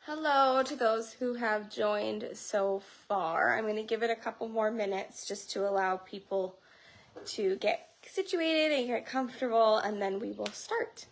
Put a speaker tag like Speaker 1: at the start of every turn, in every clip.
Speaker 1: Hello to those who have joined so far. I'm going to give it a couple more minutes just to allow people to get situated and get comfortable, and then we will start.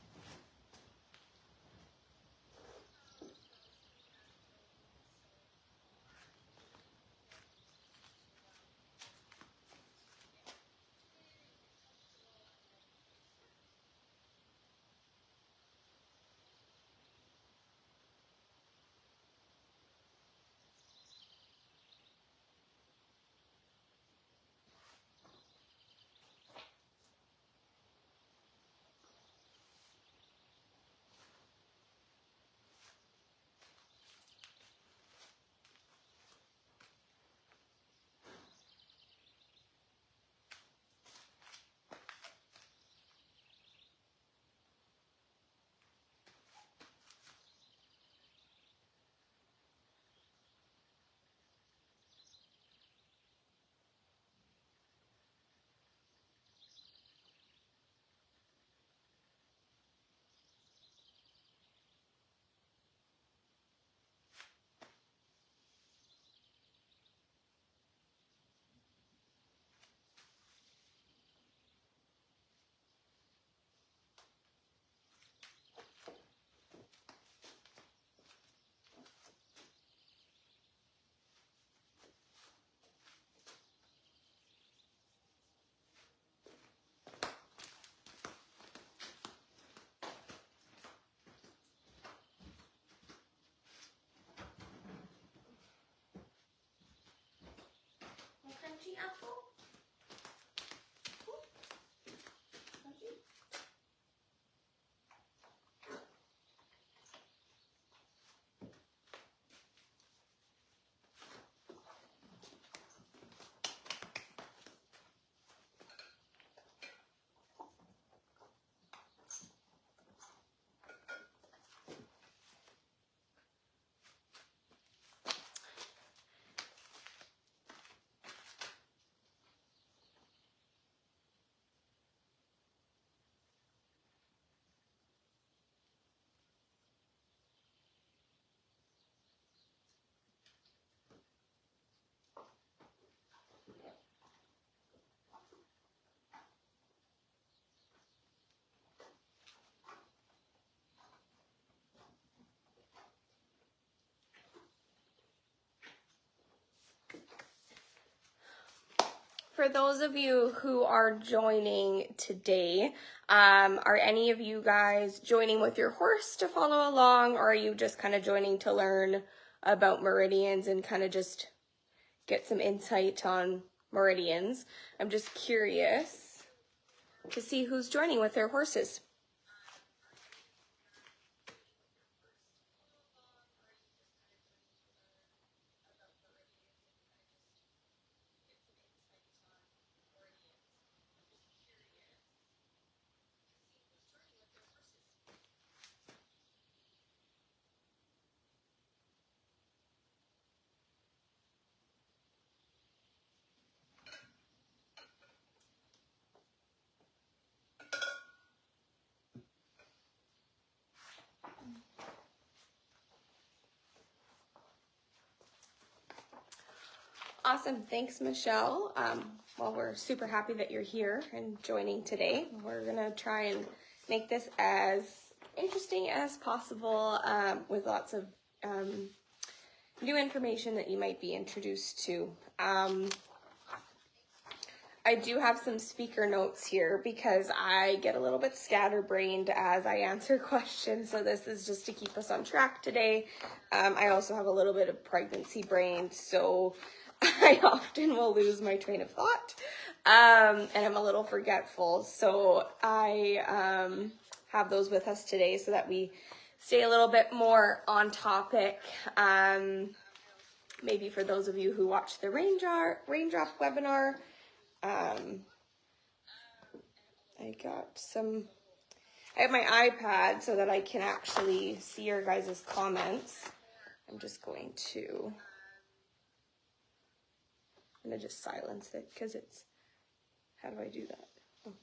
Speaker 1: Crunchy apple? For those of you who are joining today, are any of you guys joining with your horse to follow along, or are you just kind of joining to learn about meridians and kind of just get some insight on meridians? I'm just curious to see who's joining with their horses. Awesome, thanks Michelle. Well, we're super happy that you're here and joining today. We're gonna try and make this as interesting as possible with lots of new information that you might be introduced to. I do have some speaker notes here because I get a little bit scatterbrained as I answer questions, so this is just to keep us on track today. I also have a little bit of pregnancy brain, so I often will lose my train of thought, and I'm a little forgetful, so I have those with us today so that we stay a little bit more on topic. Maybe for those of you who watched the raindrop webinar, I have my iPad so that I can actually see your guys' comments. I'm going to just silence it because it's, how do I do that? Oh.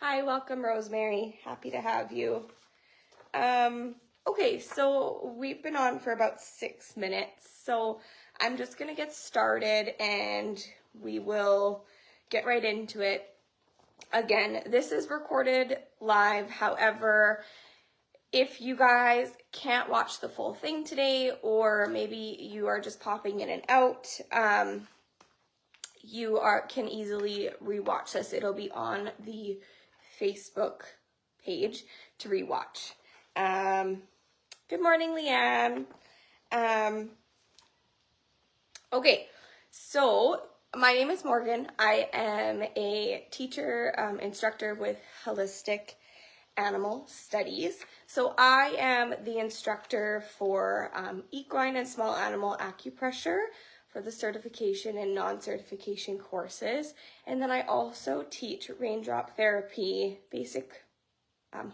Speaker 1: Hi, welcome, Rosemary. Happy to have you. Okay, so we've been on for about 6 minutes, so I'm just gonna get started and we will get right into it. Again, this is recorded live. However, if you guys can't watch the full thing today, or maybe you are just popping in and out, you can easily rewatch this. It'll be on the Facebook page to rewatch. Good morning, Leanne. Okay, so my name is Morgan. I am a teacher, instructor with Holistic Animal Studies. So I am the instructor for equine and small animal acupressure for the certification and non-certification courses. And then I also teach raindrop therapy, basic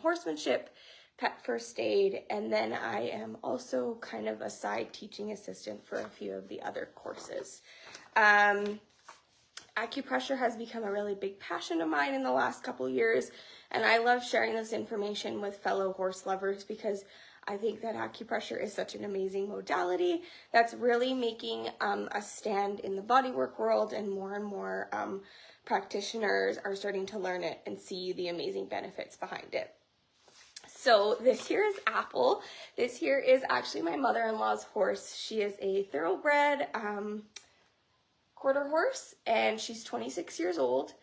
Speaker 1: horsemanship, pet first aid, and then I am also kind of a side teaching assistant for a few of the other courses. Acupressure has become a really big passion of mine in the last couple years, and I love sharing this information with fellow horse lovers because I think that acupressure is such an amazing modality that's really making a stand in the bodywork world, and more practitioners are starting to learn it and see the amazing benefits behind it. So this here is Apple. This here is actually my mother-in-law's horse. She is a thoroughbred quarter horse, and she's 26 years old.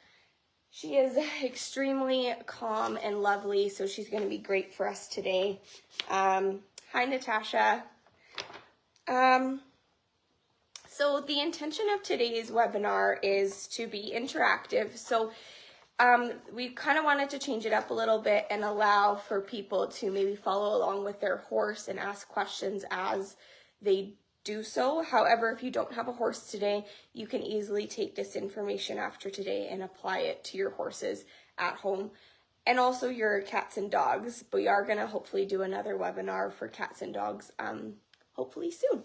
Speaker 1: She is extremely calm and lovely, so she's going to be great for us today. Hi, Natasha. So the intention of today's webinar is to be interactive. So we kind of wanted to change it up a little bit and allow for people to maybe follow along with their horse and ask questions as they do so. However, if you don't have a horse today, you can easily take this information after today and apply it to your horses at home and also your cats and dogs. We are going to hopefully do another webinar for cats and dogs hopefully soon.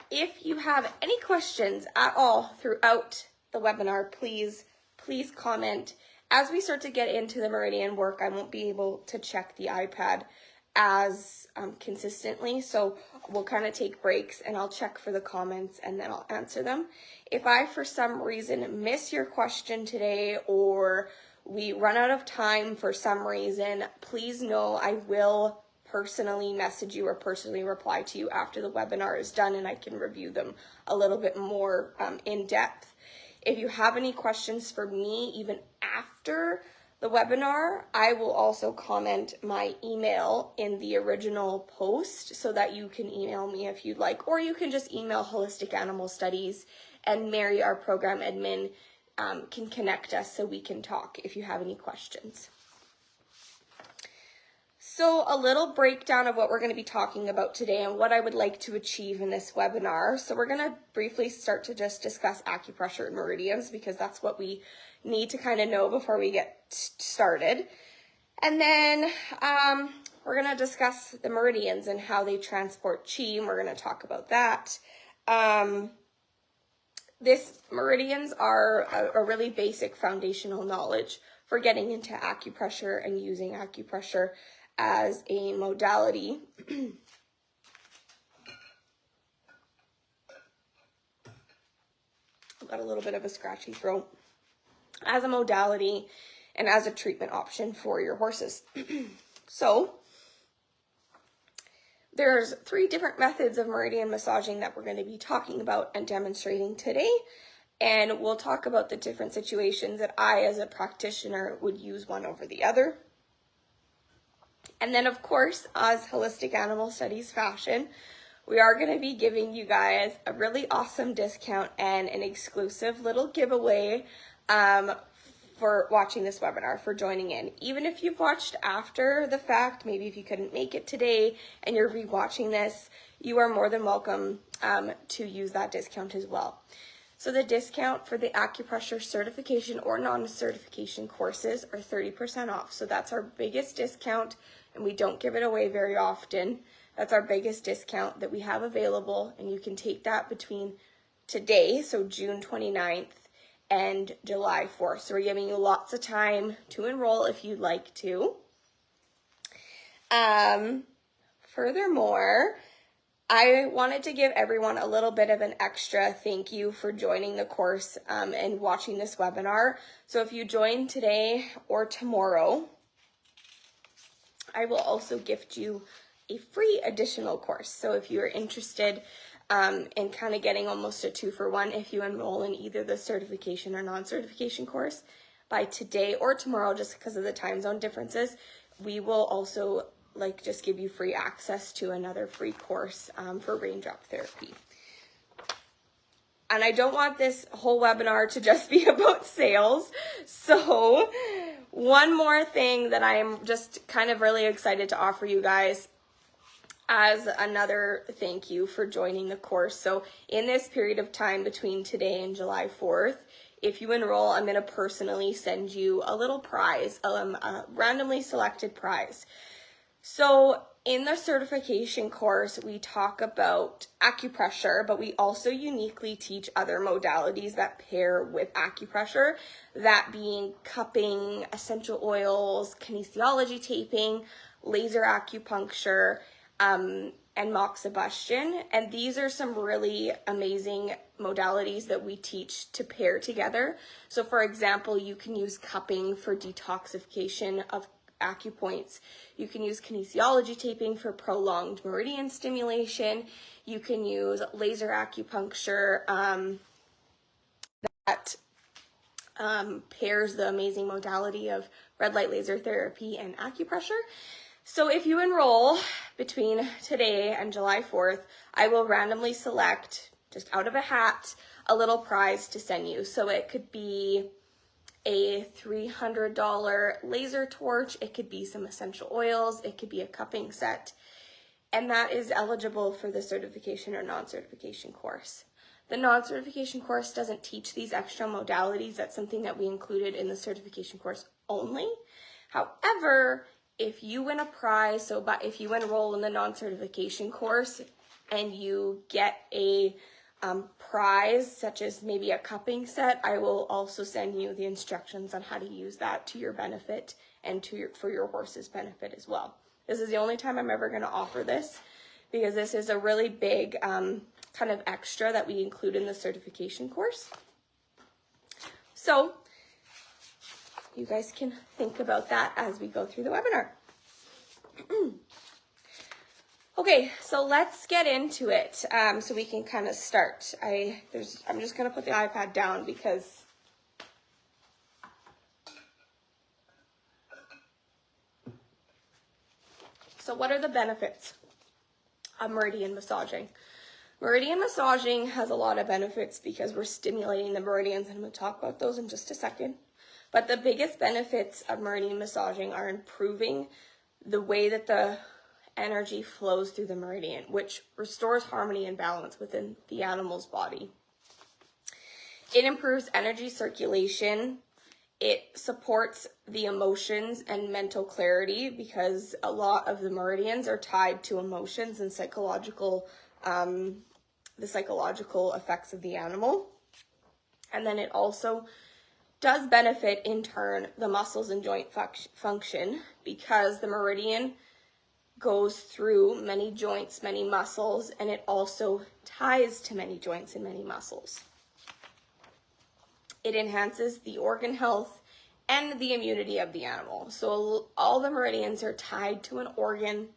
Speaker 1: If you have any questions at all throughout the webinar, please comment. As we start to get into the Meridian work, I won't be able to check the iPad as consistently, so we'll kind of take breaks and I'll check for the comments and then I'll answer them. If I for some reason miss your question today or we run out of time for some reason, please know I will personally message you or personally reply to you after the webinar is done and I can review them a little bit more in depth. If you have any questions for me even after the webinar, I will also comment my email in the original post so that you can email me if you'd like, or you can just email Holistic Animal Studies and Mary, our program admin, can connect us so we can talk if you have any questions. So a little breakdown of what we're going to be talking about today and what I would like to achieve in this webinar. So we're going to briefly start to just discuss acupressure and meridians because that's what we need to kind of know before we get started. And then we're going to discuss the meridians and how they transport chi, and we're going to talk about that. Meridians are a really basic foundational knowledge for getting into acupressure and using acupressure as a modality. I've got a little bit of a scratchy throat. As a modality and as a treatment option for your horses. So there's 3 different methods of meridian massaging that we're going to be talking about and demonstrating today. And we'll talk about the different situations that I, as a practitioner, would use one over the other. And then, of course, as Holistic Animal Studies fashion, we are going to be giving you guys a really awesome discount and an exclusive little giveaway for watching this webinar, for joining in. Even if you've watched after the fact, maybe if you couldn't make it today and you're rewatching this, you are more than welcome to use that discount as well. So the discount for the acupressure certification or non-certification courses are 30% off. So that's our biggest discount, and we don't give it away very often. That's our biggest discount that we have available, and you can take that between today, so June 29th, and July 4th. So we're giving you lots of time to enroll if you'd like to. Furthermore, I wanted to give everyone a little bit of an extra thank you for joining the course and watching this webinar. So if you join today or tomorrow, I will also gift you a free additional course. So if you're interested in kind of getting almost a 2-for-1, if you enroll in either the certification or non-certification course by today or tomorrow, just because of the time zone differences, we will also just give you free access to another free course for raindrop therapy. And I don't want this whole webinar to just be about sales. So one more thing that I am just kind of really excited to offer you guys as another thank you for joining the course. So in this period of time between today and July 4th, if you enroll, I'm going to personally send you a little prize, a randomly selected prize. So in the certification course, we talk about acupressure, but we also uniquely teach other modalities that pair with acupressure, that being cupping, essential oils, kinesiology taping, laser acupuncture, and moxibustion. And these are some really amazing modalities that we teach to pair together. So for example, you can use cupping for detoxification of acupoints. You can use kinesiology taping for prolonged meridian stimulation. You can use laser acupuncture that pairs the amazing modality of red light laser therapy and acupressure. So if you enroll between today and July 4th, I will randomly select, just out of a hat, a little prize to send you. So it could be a $300 laser torch, it could be some essential oils, it could be a cupping set, and that is eligible for the certification or non-certification course. The non-certification course doesn't teach these extra modalities. That's something that we included in the certification course only. However, if you win a prize, if you enroll in the non-certification course and you get a prize, such as maybe a cupping set, I will also send you the instructions on how to use that to your benefit and for your horse's benefit as well. This is the only time I'm ever going to offer this, because this is a really big kind of extra that we include in the certification course. So you guys can think about that as we go through the webinar. Okay, so let's get into it so we can kind of start. I'm just going to put the iPad down because so what are the benefits of meridian massaging? Meridian massaging has a lot of benefits because we're stimulating the meridians, and I'm going to talk about those in just a second. But the biggest benefits of meridian massaging are improving the way that the energy flows through the meridian, which restores harmony and balance within the animal's body. It improves energy circulation. It supports the emotions and mental clarity, because a lot of the meridians are tied to emotions and the psychological effects of the animal. And then it also does benefit, in turn, the muscles and joint function, because the meridian goes through many joints, many muscles, and it also ties to many joints and many muscles. It enhances the organ health and the immunity of the animal. So all the meridians are tied to an organ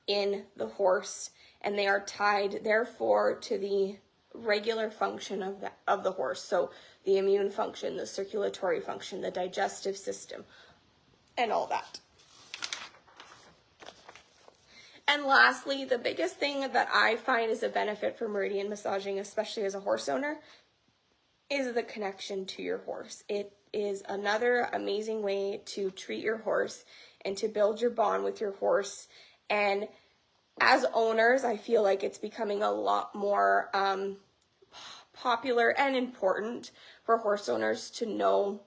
Speaker 1: in the horse, and they are tied, therefore, to the regular function of the horse. So the immune function, the circulatory function, the digestive system, and all that. And lastly, the biggest thing that I find is a benefit for meridian massaging, especially as a horse owner, is the connection to your horse. It is another amazing way to treat your horse and to build your bond with your horse. And as owners, I feel like it's becoming a lot more popular and important for horse owners to know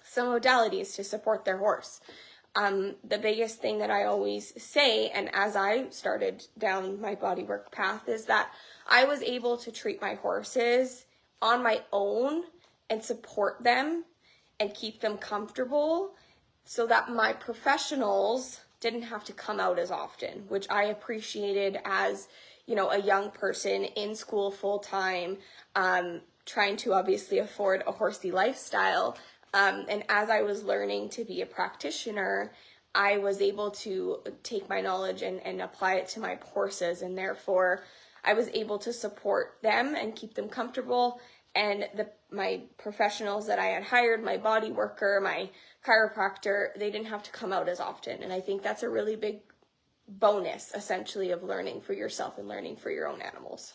Speaker 1: some modalities to support their horse. The biggest thing that I always say, and as I started down my bodywork path, is that I was able to treat my horses on my own and support them and keep them comfortable so that my professionals didn't have to come out as often, which I appreciated as, you know, a young person in school full time, trying to obviously afford a horsey lifestyle. And as I was learning to be a practitioner, I was able to take my knowledge and apply it to my horses, and therefore I was able to support them and keep them comfortable. And my professionals that I had hired, my body worker, my chiropractor, they didn't have to come out as often. And I think that's a really big bonus, essentially, of learning for yourself and learning for your own animals.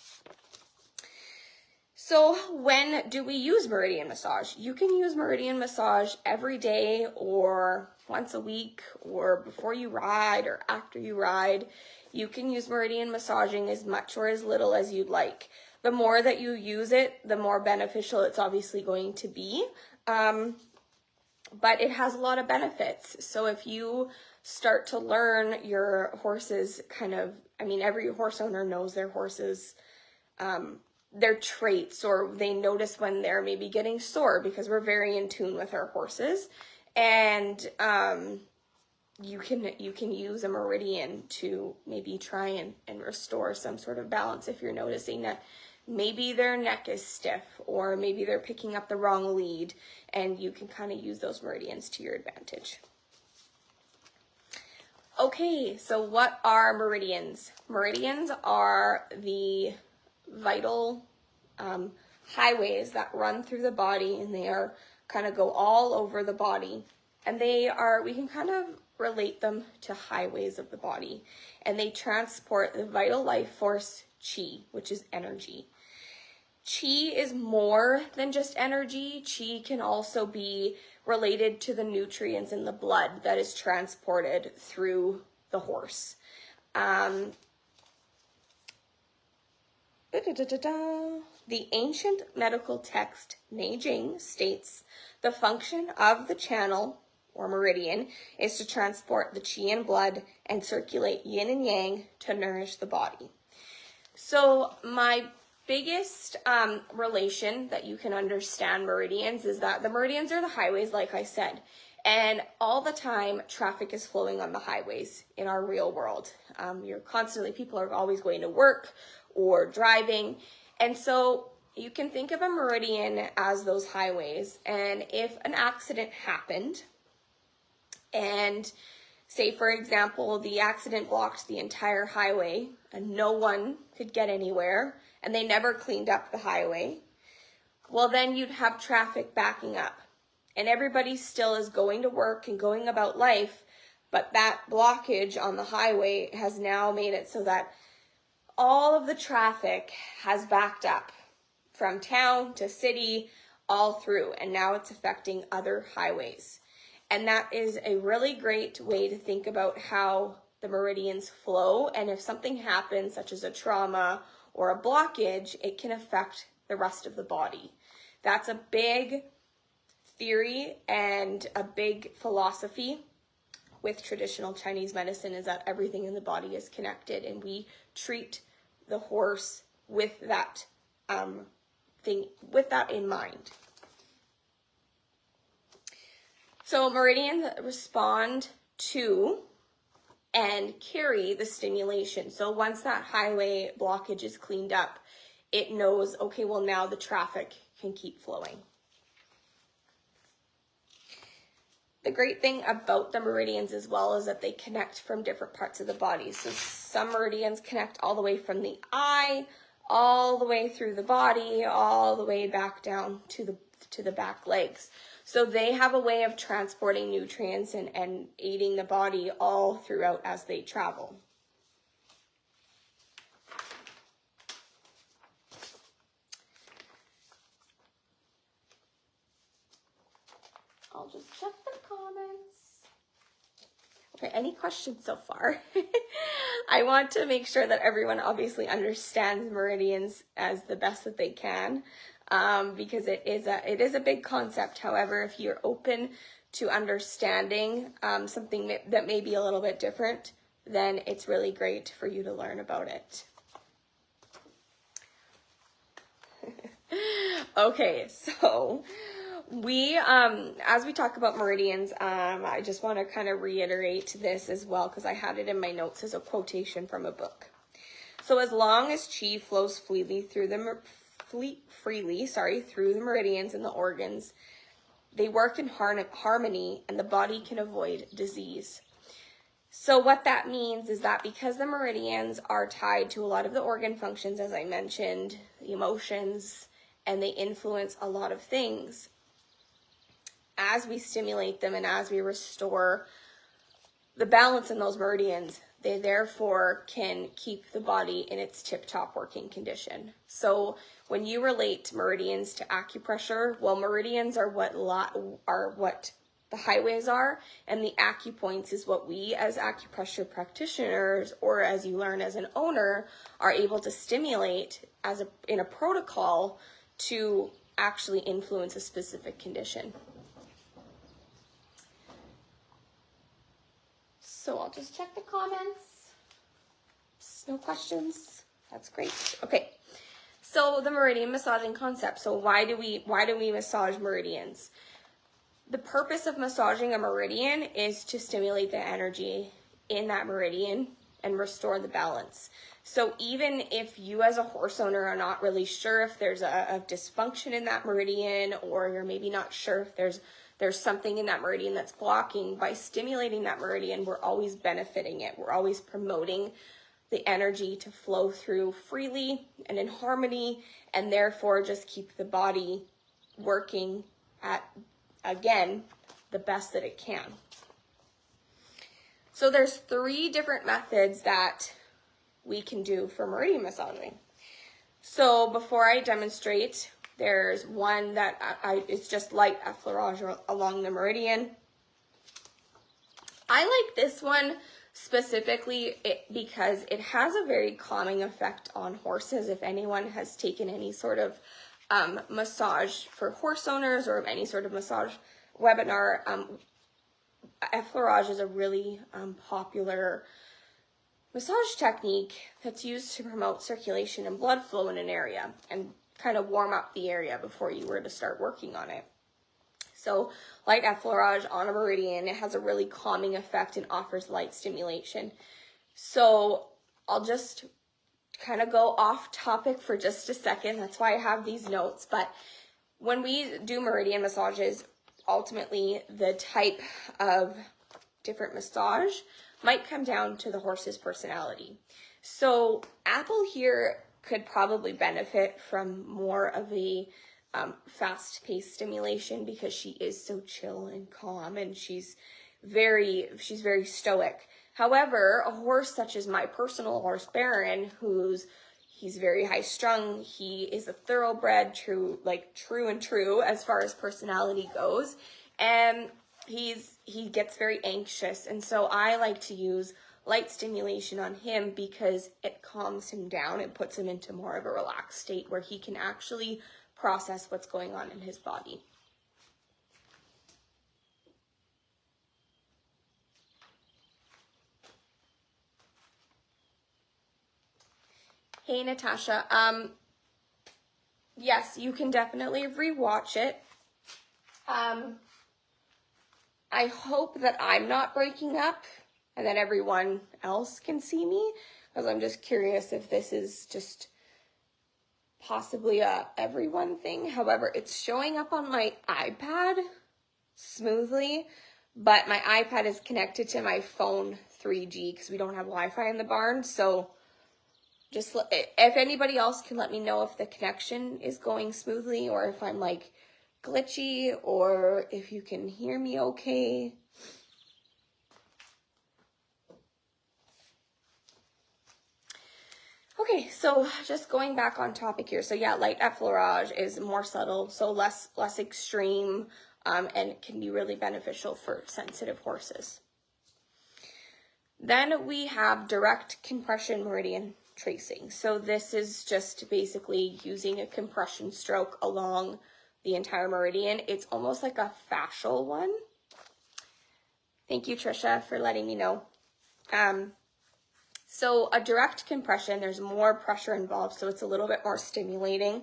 Speaker 1: So when do we use Meridian massage? You can use Meridian massage every day or once a week or before you ride or after you ride. You can use Meridian massaging as much or as little as you'd like. The more that you use it, the more beneficial it's obviously going to be. But it has a lot of benefits. So if you start to learn your horse's kind of, I mean, every horse owner knows their horse's their traits, or they notice when they're maybe getting sore, because we're very in tune with our horses. And you can use a Meridian to maybe try and restore some sort of balance if you're noticing that maybe their neck is stiff or maybe they're picking up the wrong lead, and you can kind of use those Meridians to your advantage. Okay, so what are Meridians? Meridians are the vital highways that run through the body, and they are kind of go all over the body, and we can kind of relate them to highways of the body, and they transport the vital life force chi, which is energy. Chi is more than just energy. Chi can also be related to the nutrients in the blood that is transported through the horse. The ancient medical text Neijing states the function of the channel or meridian is to transport the qi and blood and circulate yin and yang to nourish the body. So my biggest relation that you can understand meridians is that the meridians are the highways, like I said, and all the time traffic is flowing on the highways in our real world. People are always going to work or driving, and so you can think of a meridian as those highways. And if an accident happened, and say for example the accident blocked the entire highway and no one could get anywhere, and they never cleaned up the highway, well then you'd have traffic backing up, and everybody still is going to work and going about life, but that blockage on the highway has now made it so that all of the traffic has backed up from town to city all through, and now it's affecting other highways. And that is a really great way to think about how the meridians flow, and if something happens, such as a trauma or a blockage, it can affect the rest of the body. That's a big theory and a big philosophy with traditional Chinese medicine, is that everything in the body is connected, and we treat the horse with that in mind. So meridians respond to and carry the stimulation. So once that highway blockage is cleaned up, it knows, okay, well now the traffic can keep flowing. The great thing about the meridians as well is that they connect from different parts of the body. So some meridians connect all the way from the eye, all the way through the body, all the way back down to the back legs. So they have a way of transporting nutrients and aiding the body all throughout as they travel. I'll just check the comments. Okay, any questions so far? I want to make sure that everyone obviously understands meridians as the best that they can, because it is a big concept. However, if you're open to understanding something that may be a little bit different, then it's really great for you to learn about it. Okay, so we, as we talk about meridians, I just want to kind of reiterate this as well, because I had it in my notes as a quotation from a book. So as long as chi flows freely through the through the meridians and the organs, they work in harmony and the body can avoid disease. So what that means is that because the meridians are tied to a lot of the organ functions, as I mentioned, the emotions, and they influence a lot of things, as we stimulate them and as we restore the balance in those meridians, they therefore can keep the body in its tip-top working condition. So when you relate meridians to acupressure, well, meridians are what the highways are, and the acupoints is what we as acupressure practitioners, or as you learn as an owner, are able to stimulate in a protocol to actually influence a specific condition. So I'll just check the comments. No questions. That's great. Okay. So the meridian massaging concept. So why do we massage meridians? The purpose of massaging a meridian is to stimulate the energy in that meridian and restore the balance. So even if you as a horse owner are not really sure if there's a dysfunction in that meridian, or you're maybe not sure if there's something in that meridian that's blocking, by stimulating that meridian, we're always benefiting it. We're always promoting the energy to flow through freely and in harmony, and therefore just keep the body working at, again, the best that it can. So there's 3 different methods that we can do for meridian massaging. So before I demonstrate, there's one that it's just light effleurage along the meridian. I like this one specifically because it has a very calming effect on horses. If anyone has taken any sort of massage for horse owners or any sort of massage webinar, effleurage is a really popular massage technique that's used to promote circulation and blood flow in an area and kind of warm up the area before you were to start working on it. So light effleurage on a meridian, it has a really calming effect and offers light stimulation. So I'll just kind of go off topic for just a second. That's why I have these notes. But when we do meridian massages, ultimately the type of different massage might come down to the horse's personality. So Apple here could probably benefit from more of a fast-paced stimulation because she is so chill and calm, and she's very stoic. However, a horse such as my personal horse Baron, he's very high-strung, he is a thoroughbred, true and true as far as personality goes, and he gets very anxious, and so I like to use light stimulation on him because it calms him down. It puts him into more of a relaxed state where he can actually process what's going on in his body. Hey, Natasha. Yes, you can definitely rewatch it. I hope that I'm not breaking up and that everyone else can see me, because I'm just curious if this is just possibly a everyone thing. However, it's showing up on my iPad smoothly, but my iPad is connected to my phone 3G because we don't have Wi-Fi in the barn. So just if anybody else can let me know if the connection is going smoothly or if I'm like glitchy or if you can hear me okay. Okay, so just going back on topic here. So yeah, light effleurage is more subtle, so less extreme, and it can be really beneficial for sensitive horses. Then we have direct compression meridian tracing. So this is just basically using a compression stroke along the entire meridian. It's almost like a fascial one. Thank you, Trisha, for letting me know. So a direct compression, there's more pressure involved, so it's a little bit more stimulating.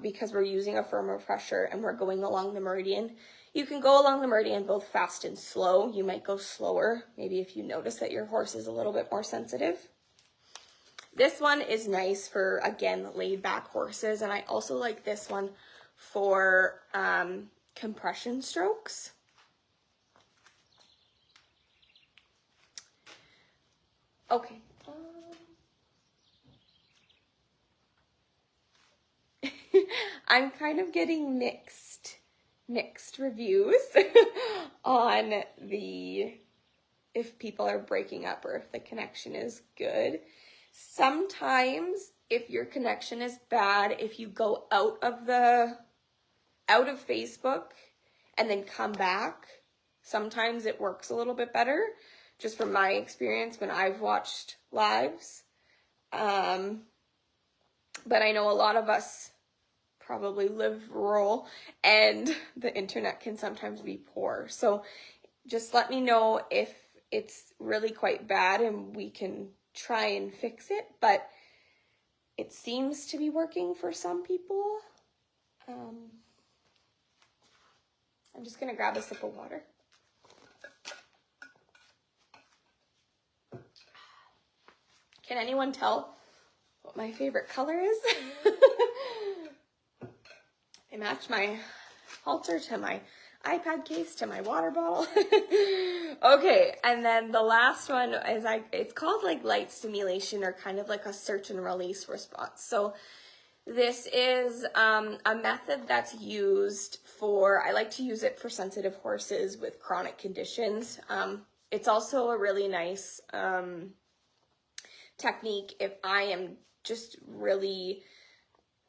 Speaker 1: because we're using a firmer pressure and we're going along the meridian. You can go along the meridian both fast and slow. You might go slower, maybe if you notice that your horse is a little bit more sensitive. This one is nice for, again, laid back horses, and I also like this one for compression strokes. Okay. I'm kind of getting mixed reviews on if people are breaking up or if the connection is good. Sometimes if your connection is bad, if you go out of Facebook and then come back, sometimes it works a little bit better, just from my experience when I've watched lives. But I know a lot of us probably live rural and the internet can sometimes be poor. So just let me know if it's really quite bad and we can try and fix it, but it seems to be working for some people. I'm just gonna grab a sip of water. Can anyone tell what my favorite color is? I match my halter to my iPad case to my water bottle. Okay, and then the last one is it's called like light stimulation, or kind of like a search and release response. So this is a method that's used for, I like to use it for sensitive horses with chronic conditions. It's also a really nice technique if I am just really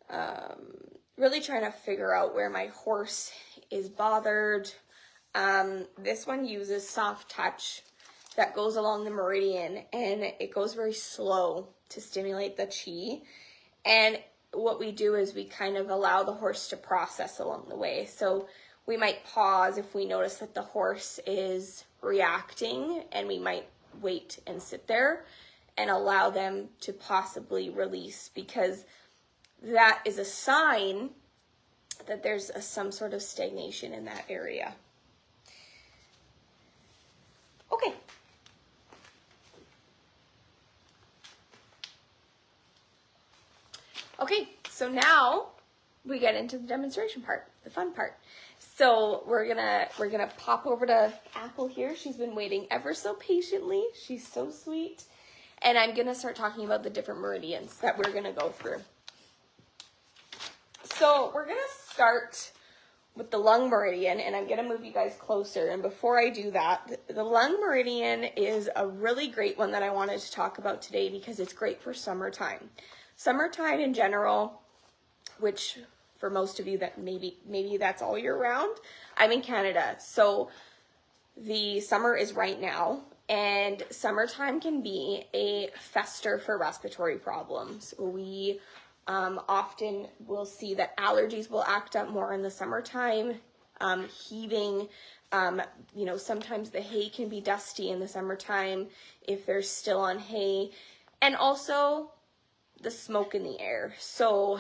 Speaker 1: trying to figure out where my horse is bothered. This one uses soft touch that goes along the meridian, and it goes very slow to stimulate the chi. And what we do is we kind of allow the horse to process along the way. So we might pause if we notice that the horse is reacting, and we might wait and sit there and allow them to possibly release, because that is a sign that there's some sort of stagnation in that area. Okay. Okay, so now we get into the demonstration part, the fun part. So we're gonna pop over to Apple here. She's been waiting ever so patiently. She's so sweet. And I'm gonna start talking about the different meridians that we're gonna go through. So we're gonna start with the lung meridian, and I'm gonna move you guys closer. And before I do that, the lung meridian is a really great one that I wanted to talk about today because it's great for summertime. Summertime in general, which for most of you that maybe that's all year round. I'm in Canada, so the summer is right now, and summertime can be a fester for respiratory problems. We often will see that allergies will act up more in the summertime, heaving, sometimes the hay can be dusty in the summertime if they're still on hay, and also the smoke in the air. So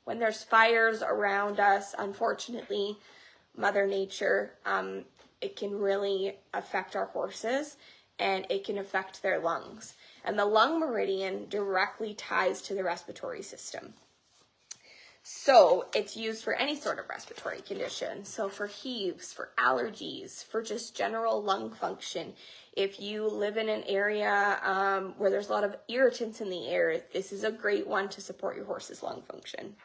Speaker 1: when there's fires around us, unfortunately, Mother Nature, it can really affect our horses, and it can affect their lungs. And the lung meridian directly ties to the respiratory system. So it's used for any sort of respiratory condition. So for heaves, for allergies, for just general lung function. If you live in an area where there's a lot of irritants in the air, this is a great one to support your horse's lung function.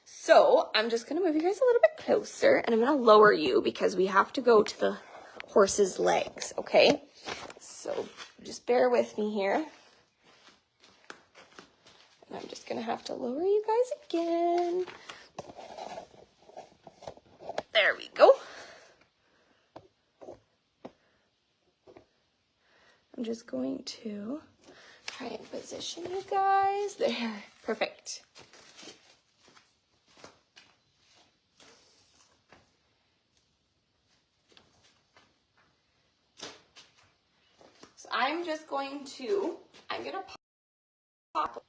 Speaker 1: So I'm just going to move you guys a little bit closer, and I'm going to lower you because we have to go to the horse's legs, okay? So just bear with me here. And I'm just going to have to lower you guys again. There we go. I'm just going to try and position you guys. There, perfect. So I'm going to pop.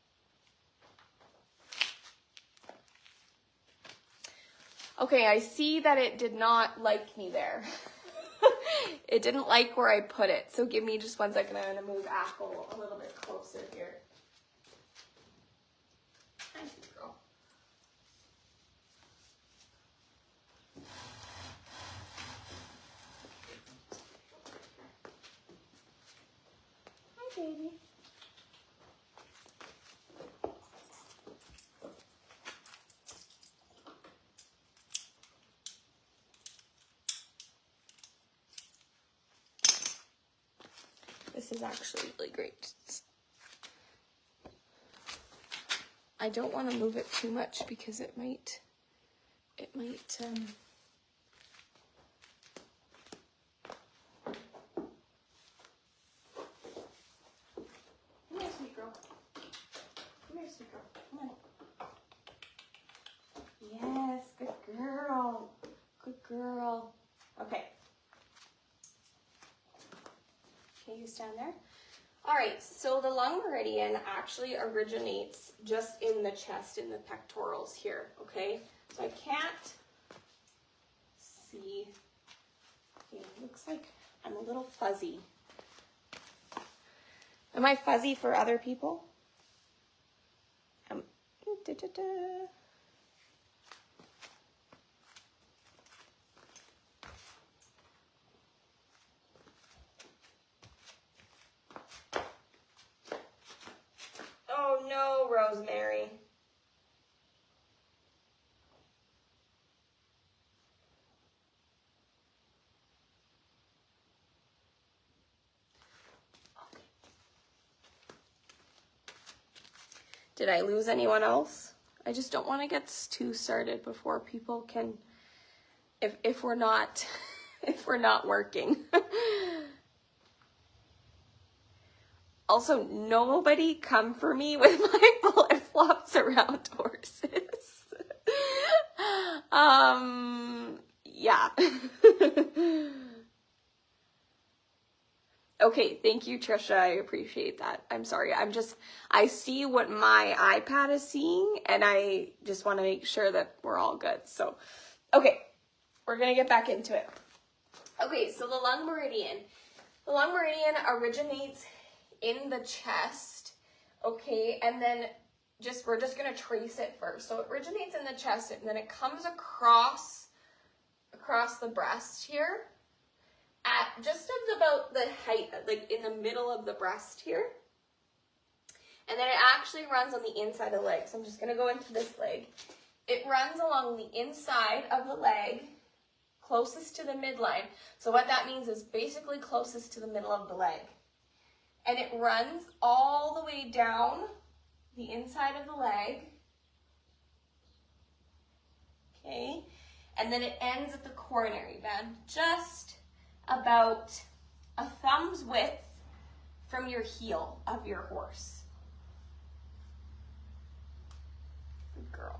Speaker 1: Okay, I see that it did not like me there. It didn't like where I put it. So give me just 1 second. I'm gonna move Apple a little bit closer here. Hi, girl. Hi, baby. This is actually really great. I don't want to move it too much because it might, come here, sweet girl. Come here, sweet girl. Come on. Yes, good girl. Good girl. Okay. Okay, you stand there. All right, so the lung meridian actually originates just in the chest, in the pectorals here, okay? So I can't see. Okay, it looks like I'm a little fuzzy. Am I fuzzy for other people? Da, da, da. Oh no, Rosemary. Okay. Did I lose anyone else? I just don't want to get too started before people can, if we're not, if we're not working. Also, nobody come for me with my flip-flops around horses. Yeah. Okay, thank you, Trisha. I appreciate that. I'm sorry. I see what my iPad is seeing, and I just want to make sure that we're all good. So, okay, we're going to get back into it. Okay, so the lung meridian. The lung meridian originates in the chest, okay, and then we're just gonna trace it first. So it originates in the chest, and then it comes across the breast here, at just about the height, like in the middle of the breast here, and then it actually runs on the inside of the leg. So I'm just gonna go into this leg. It runs along the inside of the leg, closest to the midline. So what that means is basically closest to the middle of the leg. And it runs all the way down the inside of the leg, okay? And then it ends at the coronary band, just about a thumb's width from your heel of your horse. Good girl.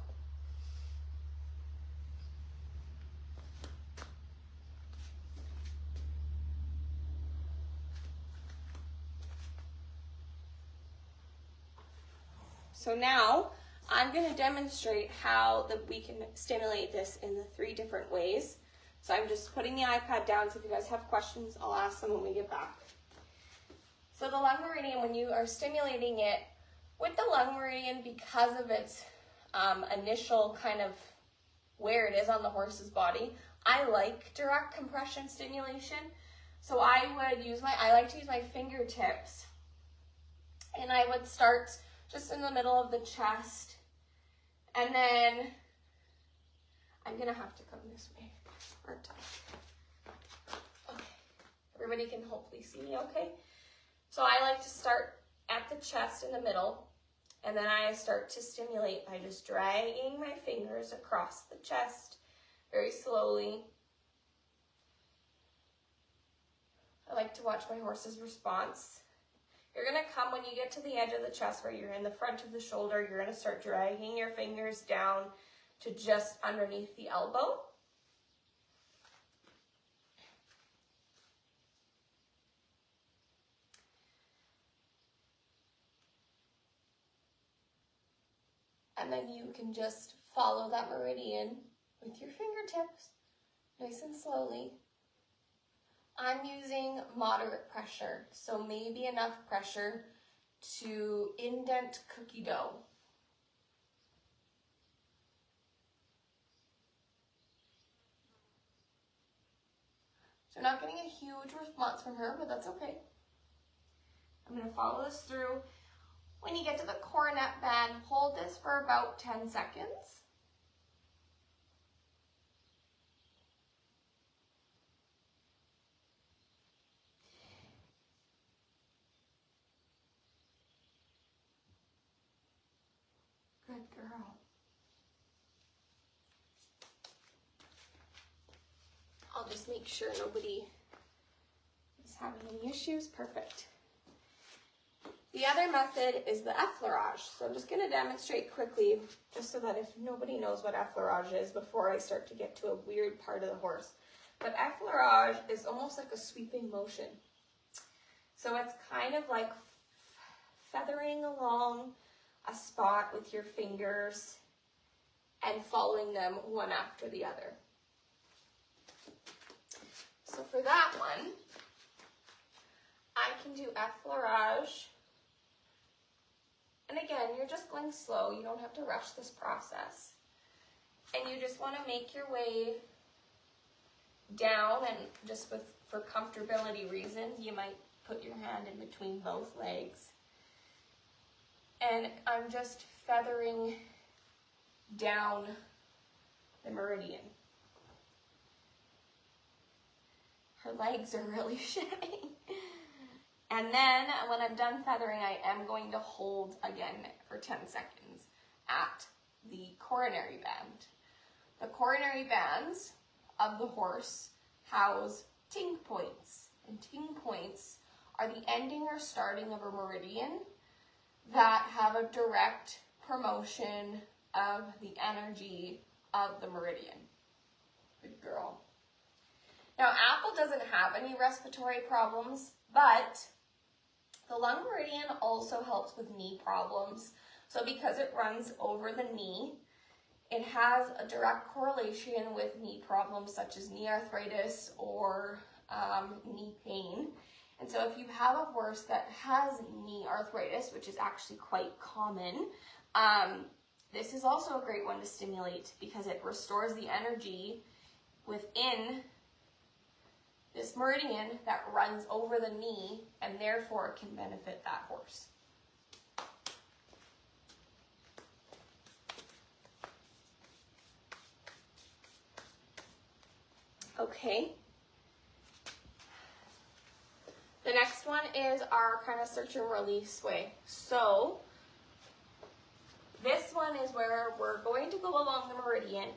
Speaker 1: So now I'm going to demonstrate how we can stimulate this in the 3 different ways. So I'm just putting the iPad down, so if you guys have questions, I'll ask them when we get back. So the lung meridian, when you are stimulating it with the lung meridian, because of its initial kind of where it is on the horse's body, I like direct compression stimulation. So I like to use my fingertips, and I would start just in the middle of the chest, and then I'm gonna have to come this way, aren't I? Okay, everybody can hopefully see me okay? So I like to start at the chest in the middle, and then I start to stimulate by just dragging my fingers across the chest very slowly. I like to watch my horse's response. You're gonna come when you get to the edge of the chest where you're in the front of the shoulder, you're gonna start dragging your fingers down to just underneath the elbow. And then you can just follow that meridian with your fingertips, nice and slowly. I'm using moderate pressure, so maybe enough pressure to indent cookie dough. So I'm not getting a huge response from her, but that's okay. I'm going to follow this through. When you get to the coronet band, hold this for about 10 seconds. Good girl. I'll just make sure nobody is having any issues. Perfect. The other method is the effleurage. So I'm just going to demonstrate quickly, just so that if nobody knows what effleurage is before I start to get to a weird part of the horse. But effleurage is almost like a sweeping motion. So it's kind of like feathering along a spot with your fingers and following them one after the other. So for that one, I can do effleurage. And again, you're just going slow. You don't have to rush this process. And you just want to make your way down, and just for comfortability reasons, you might put your hand in between both legs. And I'm just feathering down the meridian. Her legs are really shedding. And then when I'm done feathering, I am going to hold again for 10 seconds at the coronary band. The coronary bands of the horse house ting points. And ting points are the ending or starting of a meridian that have a direct promotion of the energy of the meridian. Good girl. Now, Apple doesn't have any respiratory problems, but the lung meridian also helps with knee problems. So because it runs over the knee, it has a direct correlation with knee problems such as knee arthritis or knee pain. And so if you have a horse that has knee arthritis, which is actually quite common, this is also a great one to stimulate because it restores the energy within this meridian that runs over the knee, and therefore it can benefit that horse. Okay. The next one is our kind of search and release way. So this one is where we're going to go along the meridian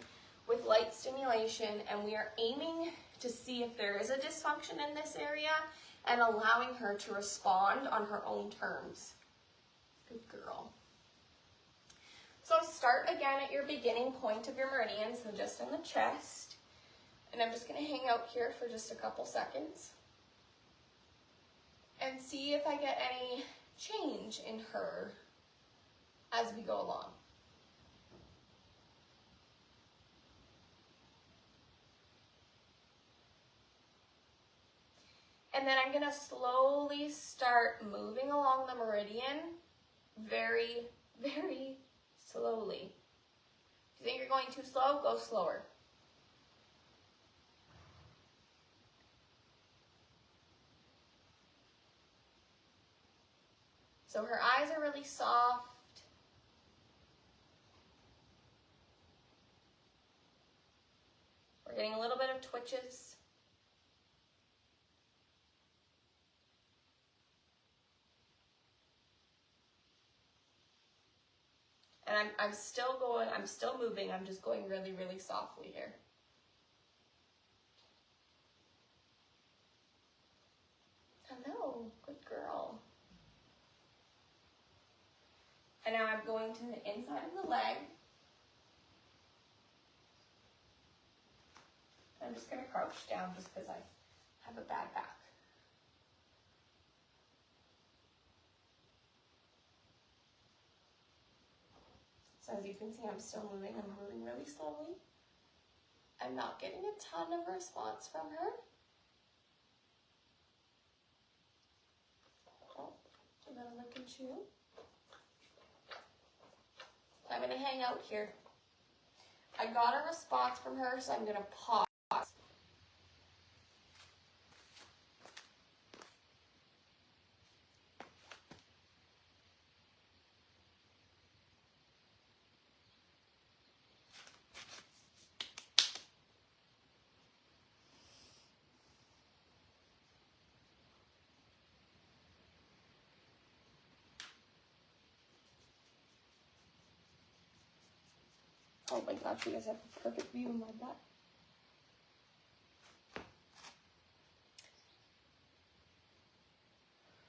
Speaker 1: with light stimulation, and we are aiming to see if there is a dysfunction in this area and allowing her to respond on her own terms. Good girl. So start again at your beginning point of your meridian, so just in the chest. And I'm just going to hang out here for just a couple seconds and see if I get any change in her as we go along. And then I'm going to slowly start moving along the meridian very, very slowly. If you think you're going too slow, go slower. So her eyes are really soft. We're getting a little bit of twitches. And I'm still moving, I'm just going really, really softly here. Hello, good girl. And now I'm going to the inside of the leg. I'm just going to crouch down just because I have a bad back. So as you can see, I'm still moving. I'm moving really slowly. I'm not getting a ton of response from her. Oh, I gotta look and chew. I'm gonna hang out here. I got a response from her, so I'm gonna pause. Oh my gosh, you guys have a perfect view of my butt.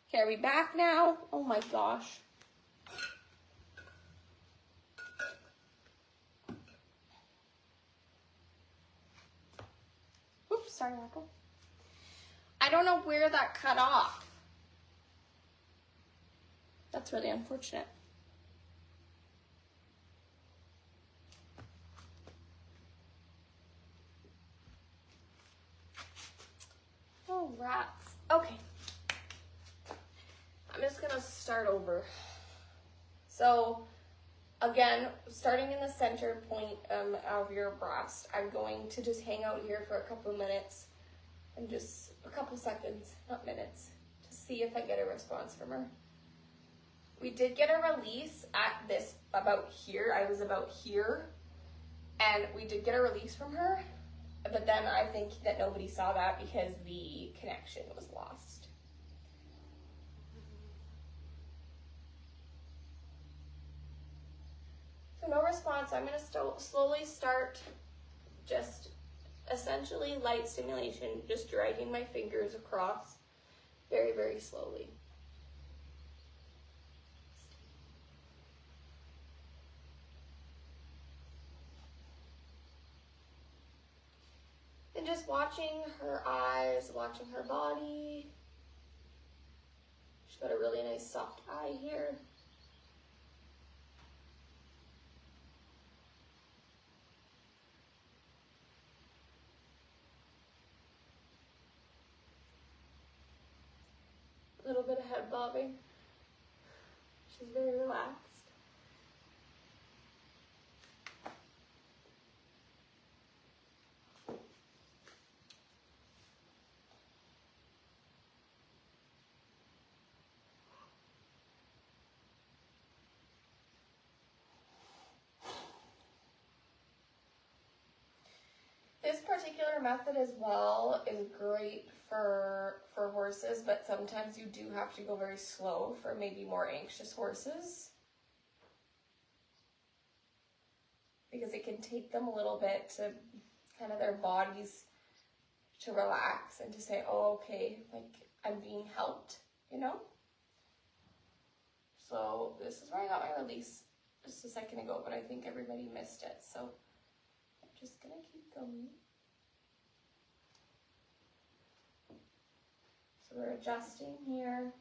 Speaker 1: Okay, are we back now? Oh my gosh. Oops, sorry, Michael. I don't know where that cut off. That's really unfortunate. Oh, rats. Okay. I'm just gonna start over. So, again, starting in the center point of your breast, I'm going to just hang out here for a couple of minutes and just a couple seconds, not minutes, to see if I get a response from her. We did get a release at this, about here. I was about here, and we did get a release from her, but then I think that nobody saw that because the connection was lost. So no response. I'm going to slowly start just essentially light stimulation, just dragging my fingers across very, very slowly. And just watching her eyes, watching her body. She's got a really nice soft eye here. A little bit of head bobbing. She's very relaxed. This particular method as well is great for horses, but sometimes you do have to go very slow for maybe more anxious horses, because it can take them a little bit to kind of their bodies to relax and to say, oh, okay, like I'm being helped, you know? So this is where I got my release just a second ago, but I think everybody missed it. So I'm just gonna keep going. So we're adjusting here,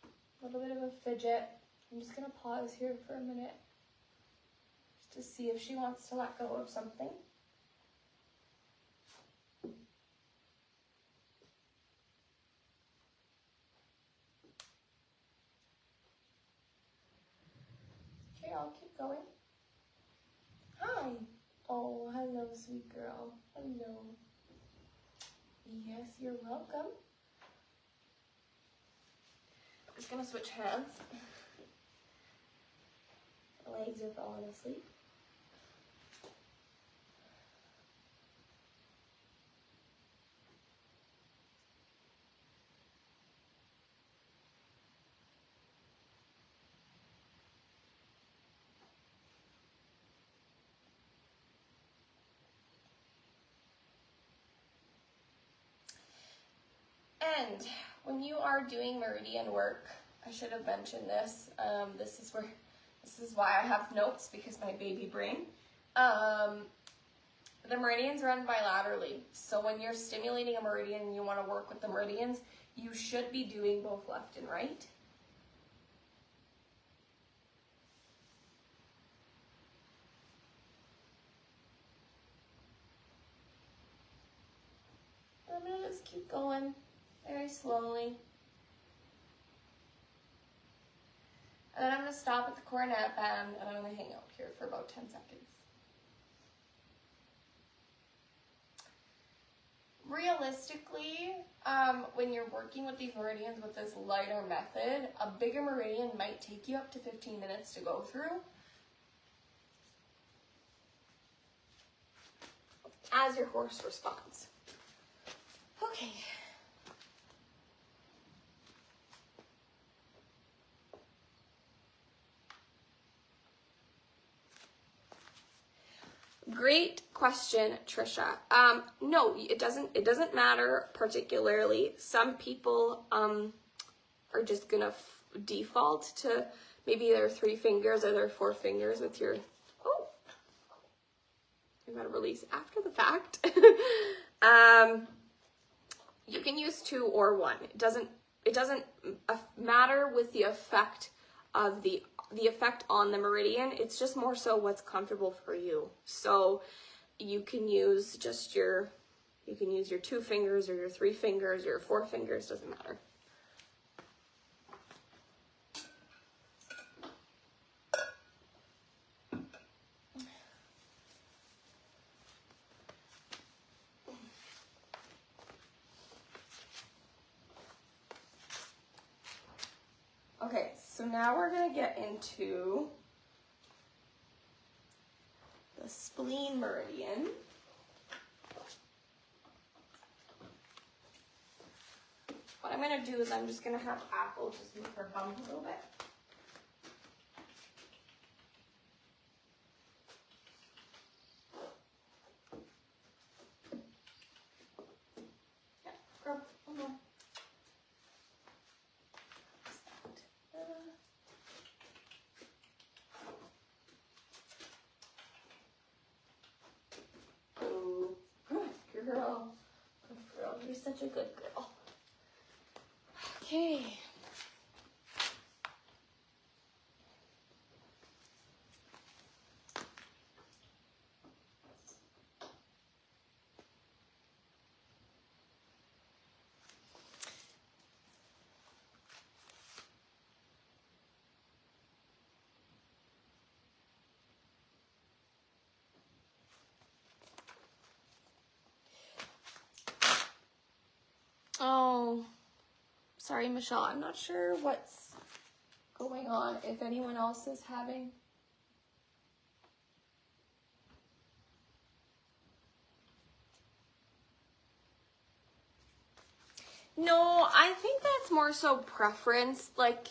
Speaker 1: a little bit of a fidget. I'm just gonna pause here for a minute just to see if she wants to let go of something. Okay, I'll keep going. Hi. Oh, hello, sweet girl. Hello. Yes, you're welcome. I'm just gonna switch hands. My legs are falling asleep. And when you are doing meridian work, I should have mentioned this. This is why I have notes, because my baby brain. The meridians run bilaterally. So when you're stimulating a meridian and you want to work with the meridians, you should be doing both left and right. just keep going very slowly. And then I'm going to stop at the cornet band and I'm going to hang out here for about 10 seconds. Realistically, when you're working with these meridians with this lighter method, a bigger meridian might take you up to 15 minutes to go through. As your horse responds. Okay. Great question, Trisha. No, it doesn't matter particularly. Some people are just gonna default to maybe their 3 fingers or their 4 fingers with your, oh, you gotta release after the fact. You can use 2 or 1. It doesn't matter with the effect of the effect on the meridian. It's just more so what's comfortable for you. So you can use just your 2 fingers or your 3 fingers or your 4 fingers, doesn't matter. Okay, so now we're going to get into the spleen meridian. What I'm going to do is I'm just going to have Apple just move her bum a little bit. Yeah, girl, hold on. Oh, good girl. Good girl. You're such a good girl. Okay. Oh, sorry, Michelle. I'm not sure what's going on, if anyone else is having. No, I think that's more so preference. Like,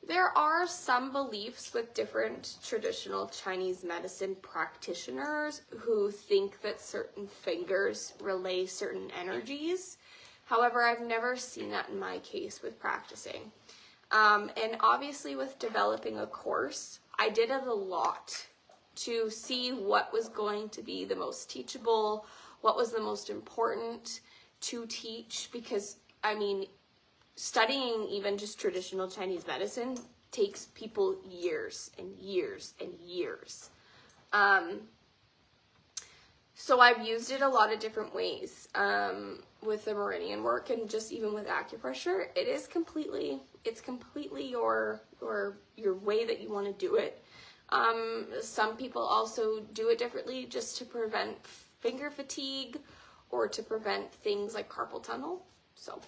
Speaker 1: there are some beliefs with different traditional Chinese medicine practitioners who think that certain fingers relay certain energies. However, I've never seen that in my case with practicing. And obviously with developing a course, I did it a lot to see what was going to be the most teachable, what was the most important to teach, because, I mean, studying even just traditional Chinese medicine takes people years and years and years. So I've used it a lot of different ways with the meridian work, and just even with acupressure. It's completely your way that you want to do it. Some people also do it differently just to prevent finger fatigue or to prevent things like carpal tunnel. So.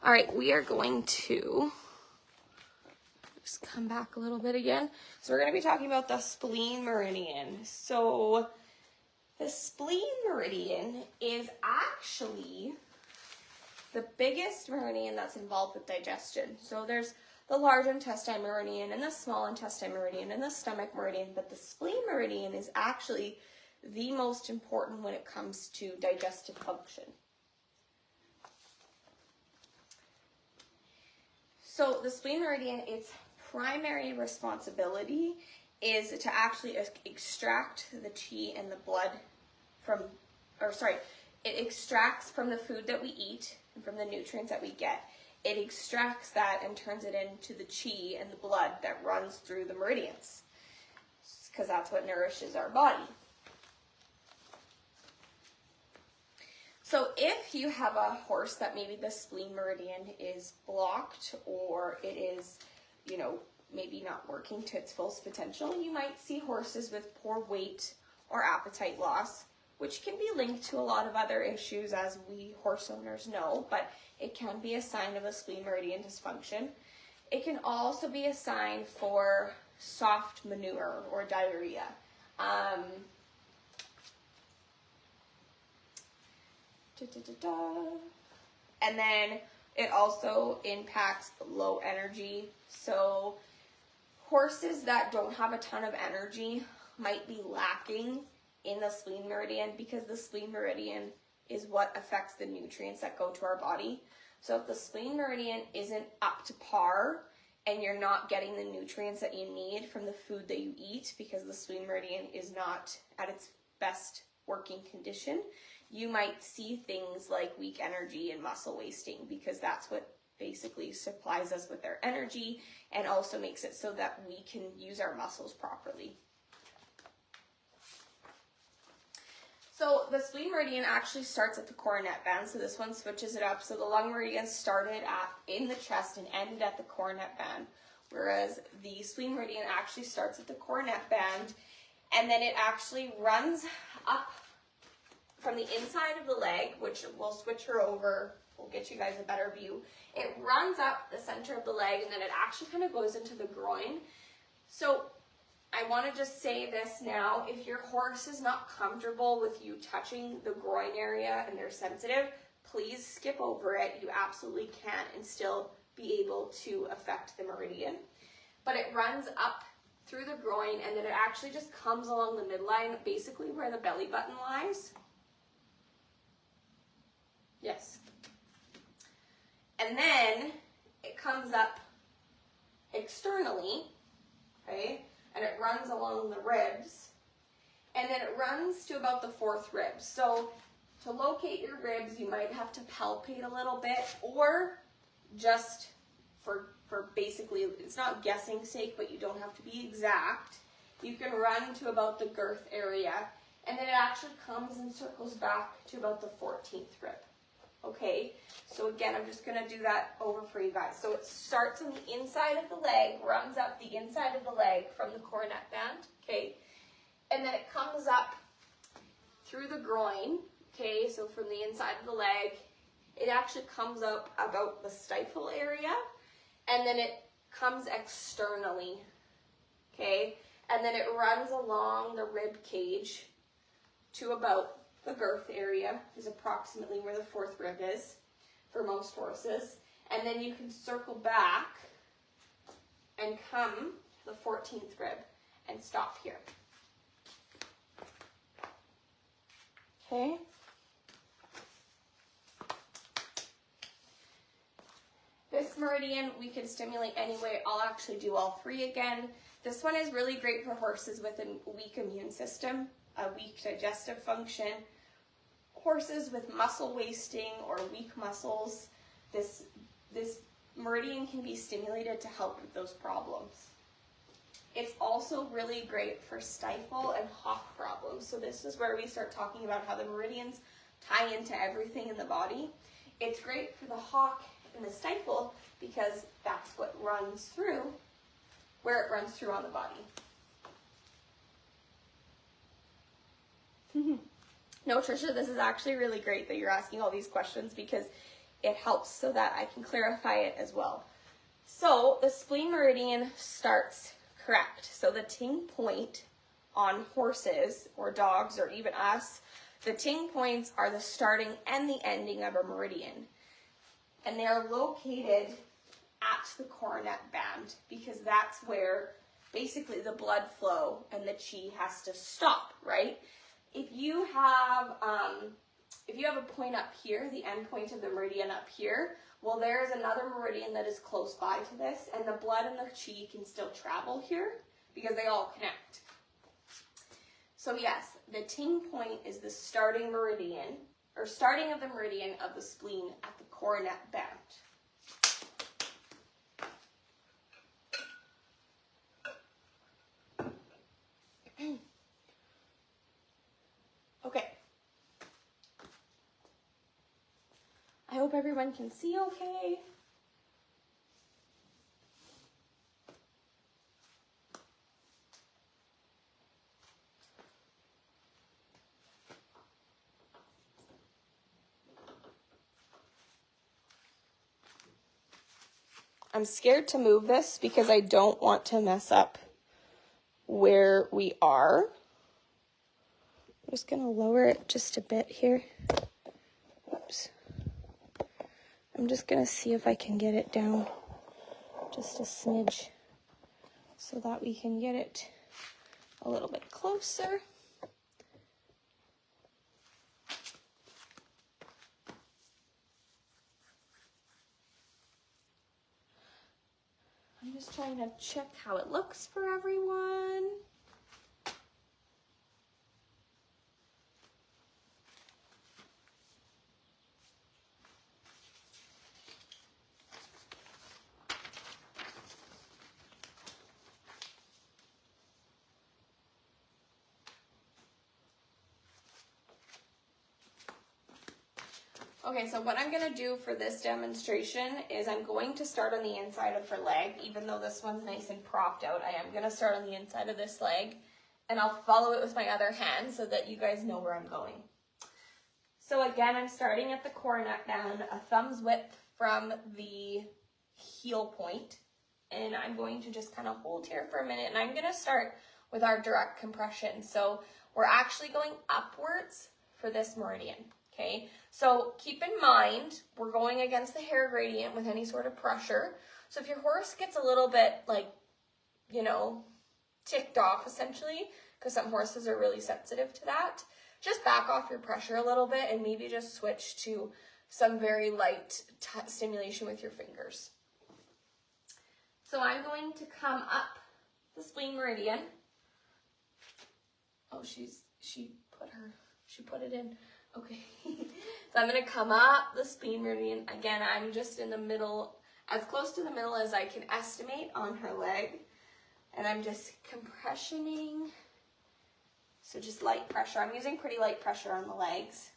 Speaker 1: All right, we are going to just come back a little bit again. So we're going to be talking about the spleen meridian. So the spleen meridian is actually the biggest meridian that's involved with digestion. So there's the large intestine meridian and the small intestine meridian and the stomach meridian, but the spleen meridian is actually the most important when it comes to digestive function. So the spleen meridian, its primary responsibility is to actually extract the qi and the blood it extracts from the food that we eat and from the nutrients that we get. it extracts that and turns it into the chi and the blood that runs through the meridians, because that's what nourishes our body. So if you have a horse that maybe the spleen meridian is blocked, or it is, you know, maybe not working to its fullest potential, you might see horses with poor weight or appetite loss, which can be linked to a lot of other issues, as we horse owners know, but it can be a sign of a spleen meridian dysfunction. It can also be a sign for soft manure or diarrhea. And then it also impacts low energy. So horses that don't have a ton of energy might be lacking in the spleen meridian, because the spleen meridian is what affects the nutrients that go to our body. So if the spleen meridian isn't up to par and you're not getting the nutrients that you need from the food that you eat, because the spleen meridian is not at its best working condition, you might see things like weak energy and muscle wasting, because that's what basically supplies us with our energy and also makes it so that we can use our muscles properly. So the spleen meridian actually starts at the coronet band, so this one switches it up. So the lung meridian started in the chest and ended at the coronet band, whereas the spleen meridian actually starts at the coronet band, and then it actually runs up from the inside of the leg, which we'll switch her over, we'll get you guys a better view. It runs up the center of the leg, and then it actually kind of goes into the groin. So I want to just say this now, if your horse is not comfortable with you touching the groin area and they're sensitive, please skip over it. You absolutely can and still be able to affect the meridian. But it runs up through the groin, and then it actually just comes along the midline, basically where the belly button lies. Yes. And then it comes up externally, okay, and it runs along the ribs, and then it runs to about the fourth rib. So to locate your ribs, you might have to palpate a little bit, or just for basically, it's not guessing sake, but you don't have to be exact. You can run to about the girth area, and then it actually comes and circles back to about the 14th rib. Okay, so again, I'm just going to do that over for you guys. So it starts on the inside of the leg, runs up the inside of the leg from the coronet band, okay, and then it comes up through the groin, okay, so from the inside of the leg, it actually comes up about the stifle area, and then it comes externally, okay, and then it runs along the rib cage to about the girth area, is approximately where the fourth rib is for most horses. And then you can circle back and come to the 14th rib and stop here. Okay. This meridian we can stimulate anyway. I'll actually do all three again. This one is really great for horses with a weak immune system, a weak digestive function, horses with muscle wasting or weak muscles. This meridian can be stimulated to help with those problems. It's also really great for stifle and hock problems. So this is where we start talking about how the meridians tie into everything in the body. It's great for the hock and the stifle because that's what runs through, where it runs through on the body. No, Trisha, this is actually really great that you're asking all these questions because it helps so that I can clarify it as well. So the spleen meridian starts correct. So the ting point on horses or dogs or even us, the ting points are the starting and the ending of a meridian. And they are located at the coronet band because that's where basically the blood flow and the chi has to stop, right? If you have a point up here, the end point of the meridian up here, well, there's another meridian that is close by to this, and the blood and the chi can still travel here because they all connect. So yes, the ting point is the starting meridian, or starting of the meridian of the spleen at the coronet band. hope everyone can see okay. I'm scared to move this because I don't want to mess up where we are. I'm just going to lower it just a bit here. Oops. I'm just going to see if I can get it down just a smidge so that we can get it a little bit closer. I'm just trying to check how it looks for everyone. Okay, so what I'm gonna do for this demonstration is I'm going to start on the inside of her leg. Even though this one's nice and propped out, I am gonna start on the inside of this leg, and I'll follow it with my other hand so that you guys know where I'm going. So again, I'm starting at the coronet band, a thumb's width from the heel point, and I'm going to just kind of hold here for a minute, and I'm gonna start with our direct compression. So we're actually going upwards for this meridian. Okay, so keep in mind, we're going against the hair gradient with any sort of pressure. So if your horse gets a little bit like, you know, ticked off essentially, because some horses are really sensitive to that, just back off your pressure a little bit and maybe just switch to some very light stimulation with your fingers. So I'm going to come up the spleen meridian. Oh, she put it in. Okay, so I'm going to come up the spleen meridian. Again, I'm just in the middle, as close to the middle as I can estimate on her leg. And I'm just compressioning. So just light pressure. I'm using pretty light pressure on the legs.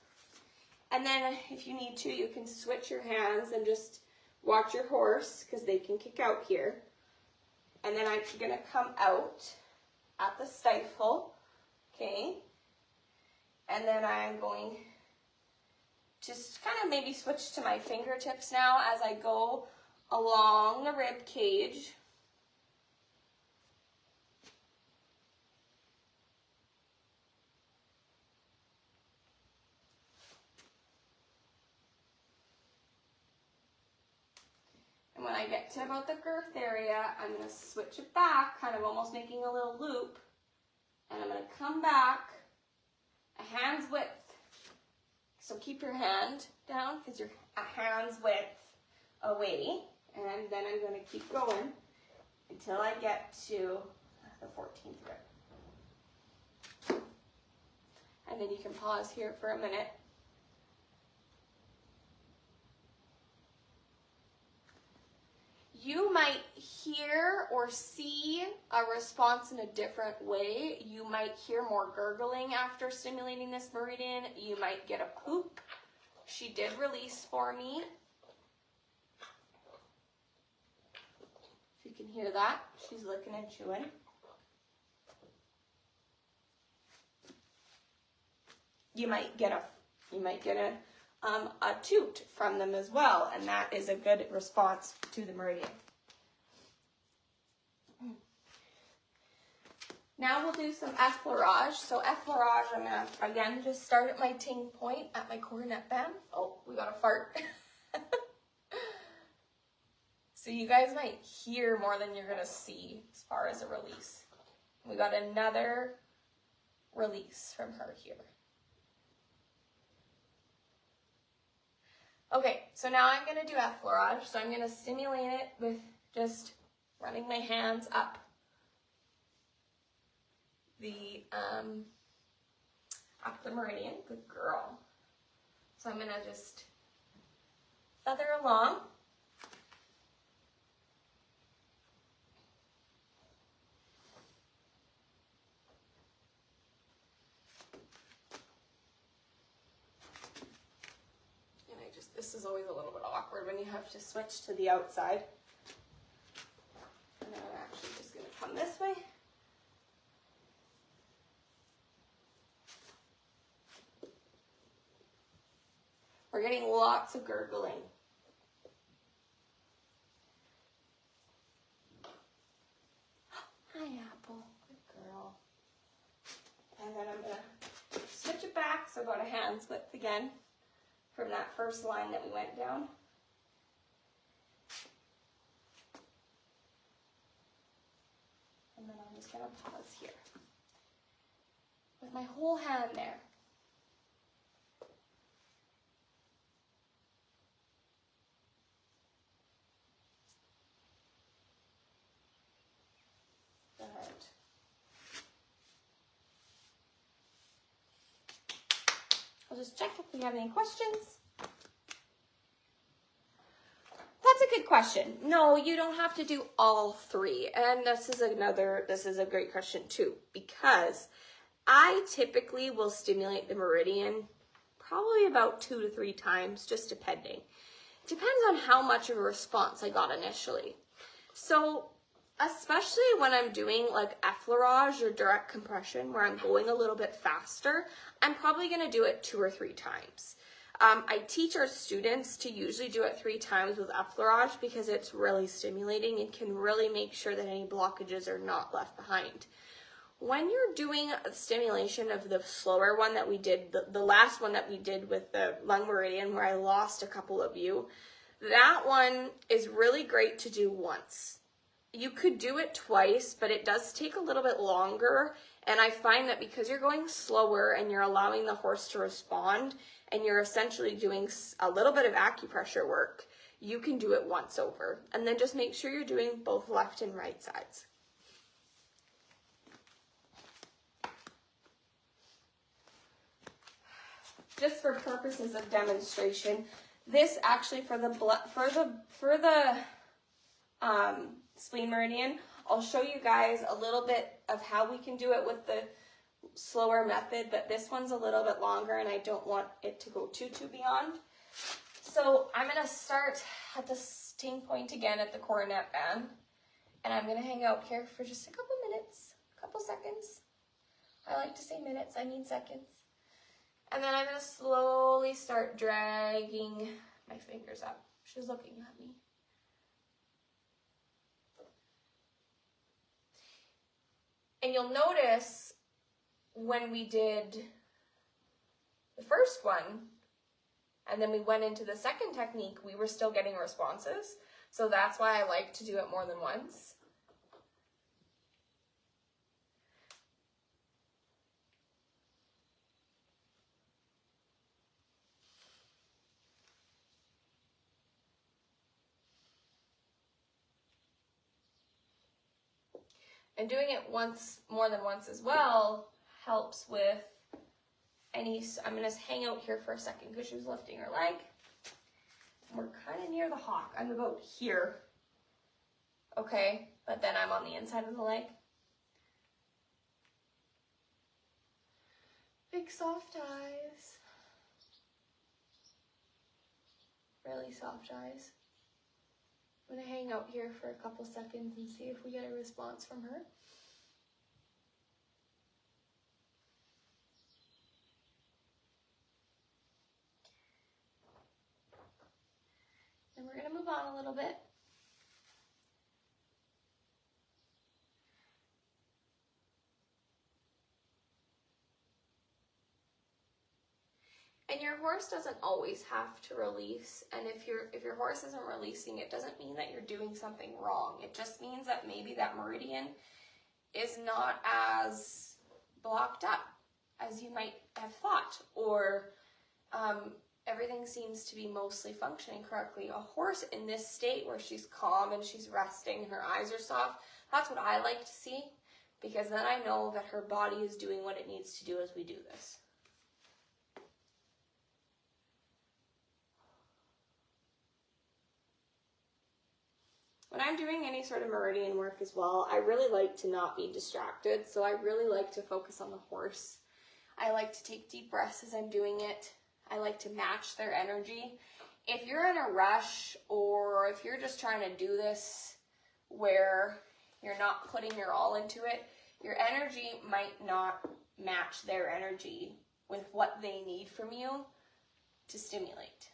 Speaker 1: And then if you need to, you can switch your hands and just watch your horse because they can kick out here. And then I'm going to come out at the stifle. Okay. And then I'm going to kind of maybe switch to my fingertips now as I go along the rib cage. And when I get to about the girth area, I'm going to switch it back, kind of almost making a little loop. And I'm going to come back a hand's width. So keep your hand down because you're a hand's width away. And then I'm going to keep going until I get to the 14th rib. And then you can pause here for a minute. You might hear or see a response in a different way. You might hear more gurgling after stimulating this meridian. You might get a poop. She did release for me. If you can hear that, she's licking and chewing. You might get a toot from them as well, and that is a good response to the meridian. Now we'll do some effleurage. So effleurage, I'm gonna again just start at my ting point at my coronet band. Oh, we got a fart. So you guys might hear more than you're gonna see as far as a release. We got another release from her here. Okay, so now I'm going to do effleurage. So I'm going to stimulate it with just running my hands up the meridian. Good girl. So I'm going to just feather along. This is always a little bit awkward when you have to switch to the outside. And then I'm actually just going to come this way. We're getting lots of gurgling. Hi, Apple. Good girl. And then I'm going to switch it back, so about a hand's width again from that first line that we went down. And then I'm just going to pause here with my whole hand there. Good. I'll just check if we have any questions. That's a good question. No, you don't have to do all three. And this is a great question too, because I typically will stimulate the meridian probably about 2 to 3 times, just depending. It depends on how much of a response I got initially. So especially when I'm doing like effleurage or direct compression, where I'm going a little bit faster, I'm probably going to do it 2 or 3 times. I teach our students to usually do it 3 times with effleurage because it's really stimulating and can really make sure that any blockages are not left behind. When you're doing a stimulation of the slower one that we did, the last one that we did with the lung meridian where I lost a couple of you, that one is really great to do once. You could do it twice, but it does take a little bit longer. And I find that because you're going slower and you're allowing the horse to respond and you're essentially doing a little bit of acupressure work, you can do it once over. And then just make sure you're doing both left and right sides. Just for purposes of demonstration, this actually for the spleen meridian, I'll show you guys a little bit of how we can do it with the slower method, but this one's a little bit longer and I don't want it to go too beyond. So I'm going to start at the sting point again at the coronet band, and I'm going to hang out here for just a couple minutes, a couple seconds. I like to say minutes, I mean seconds. And then I'm going to slowly start dragging my fingers up. She's looking at me. And you'll notice when we did the first one, and then we went into the second technique, we were still getting responses. So that's why I like to do it more than once. And doing it more than once as well, helps with any, I'm going to hang out here for a second because she was lifting her leg. We're kind of near the hock. I'm about here. Okay, but then I'm on the inside of the leg. Big soft eyes. Really soft eyes. I'm going to hang out here for a couple seconds and see if we get a response from her. And we're going to move on a little bit. And your horse doesn't always have to release, and if your horse isn't releasing, it doesn't mean that you're doing something wrong. It just means that maybe that meridian is not as blocked up as you might have thought, or everything seems to be mostly functioning correctly. A horse in this state where she's calm and she's resting and her eyes are soft, that's what I like to see, because then I know that her body is doing what it needs to do as we do this. When I'm doing any sort of meridian work as well, I really like to not be distracted. So I really like to focus on the horse. I like to take deep breaths as I'm doing it. I like to match their energy. if you're in a rush or if you're just trying to do this where you're not putting your all into it, your energy might not match their energy with what they need from you to stimulate.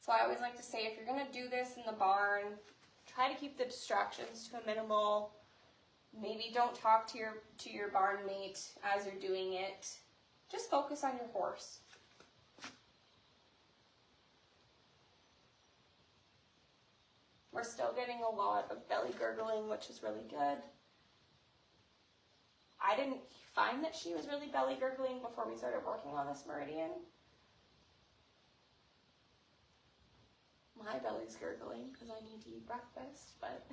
Speaker 1: So I always like to say, if you're going to do this in the barn, try to keep the distractions to a minimal. Maybe don't talk to your barn mate as you're doing it. Just focus on your horse. We're still getting a lot of belly gurgling, which is really good. I didn't find that she was really belly gurgling before we started working on this Meridian. My belly's gurgling because I need to eat breakfast, but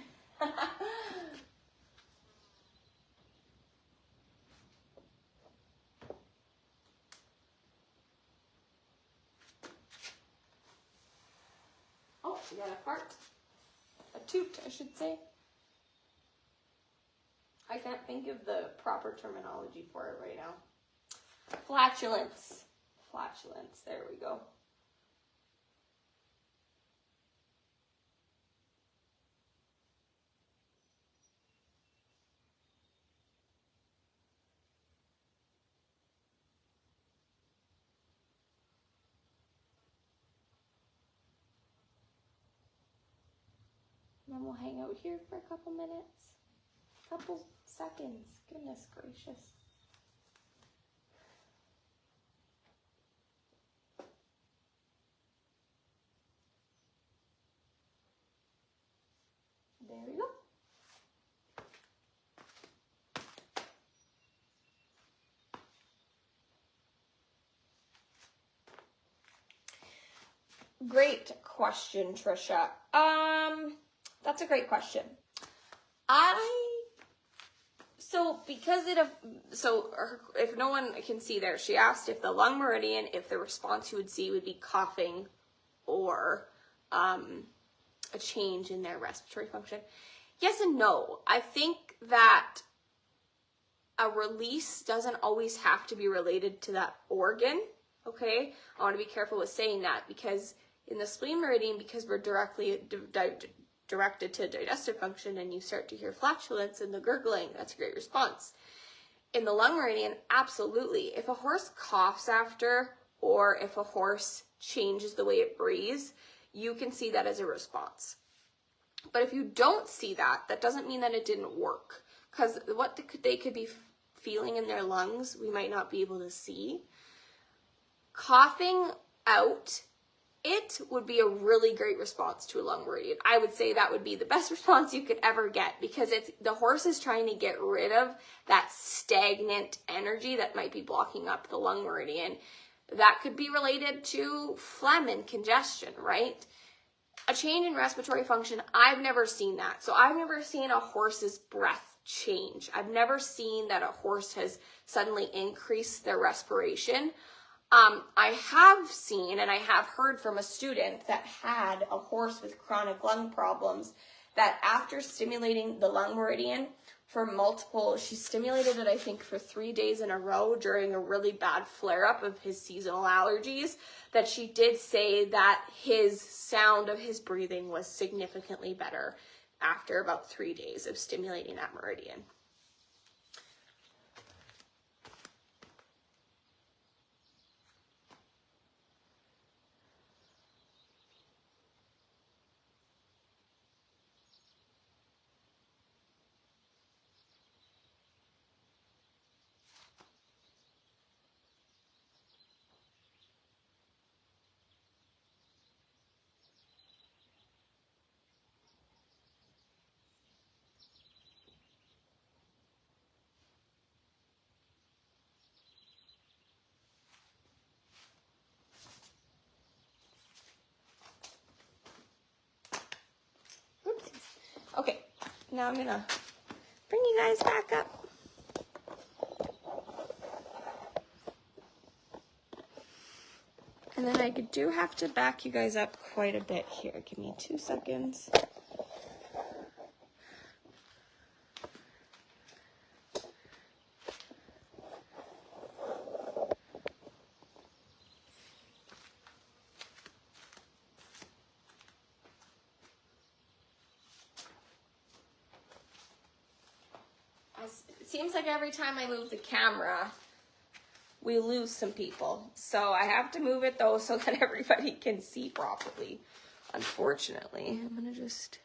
Speaker 1: oh, we got a fart. A toot, I should say. I can't think of the proper terminology for it right now. Flatulence. Flatulence, there we go. And then we'll hang out here for a couple minutes. Couple seconds. Goodness gracious. There we go. Great question, Trisha. That's a great question. If no one can see there, she asked if the lung meridian, if the response you would see would be coughing or a change in their respiratory function. Yes and no. I think that a release doesn't always have to be related to that organ, okay? I want to be careful with saying that because in the spleen meridian, because we're directly directed to digestive function and you start to hear flatulence and the gurgling, that's a great response. In the lung meridian, absolutely. If a horse coughs after or if a horse changes the way it breathes, you can see that as a response. But if you don't see that, that doesn't mean that it didn't work. Because what they could be feeling in their lungs, we might not be able to see. Coughing out, it would be a really great response to a lung meridian. I would say that would be the best response you could ever get because the horse is trying to get rid of that stagnant energy that might be blocking up the lung meridian. That could be related to phlegm and congestion, right? A change in respiratory function, I've never seen that. So I've never seen a horse's breath change. I've never seen that a horse has suddenly increased their respiration. I have seen and I have heard from a student that had a horse with chronic lung problems that after stimulating the lung meridian she stimulated it, I think, for 3 days in a row during a really bad flare-up of his seasonal allergies, that she did say that his sound of his breathing was significantly better after about 3 days of stimulating that meridian. Okay, now I'm gonna bring you guys back up. And then I do have to back you guys up quite a bit here. Give me 2 seconds. It seems like every time I move the camera, we lose some people. So I have to move it though so that everybody can see properly. Unfortunately, I'm gonna just...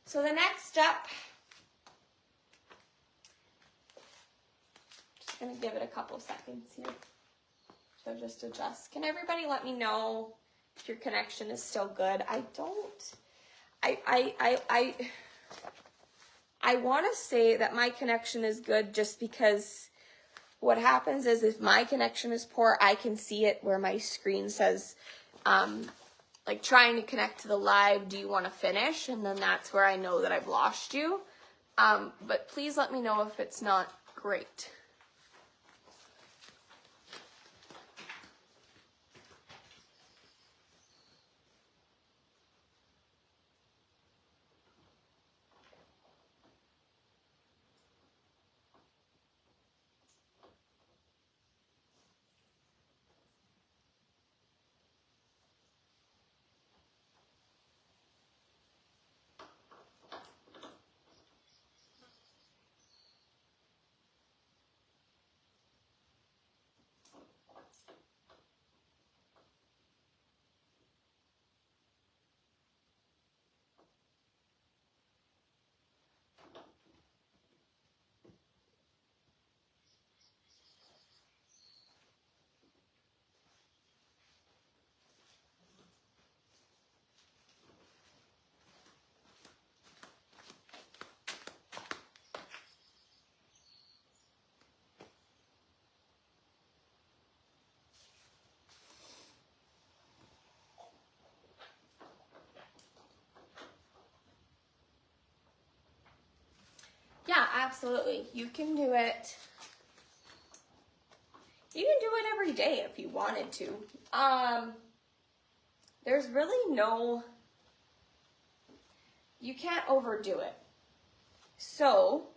Speaker 1: So the next step, just gonna give it a couple seconds here. So just adjust. Can everybody let me know if your connection is still good? I want to say that my connection is good just because what happens is if my connection is poor, I can see it where my screen says, like trying to connect to the live, do you want to finish? And then that's where I know that I've lost you. But please let me know if it's not great. Yeah, absolutely. You can do it. You can do it every day if you wanted to. There's really no, you can't overdo it. So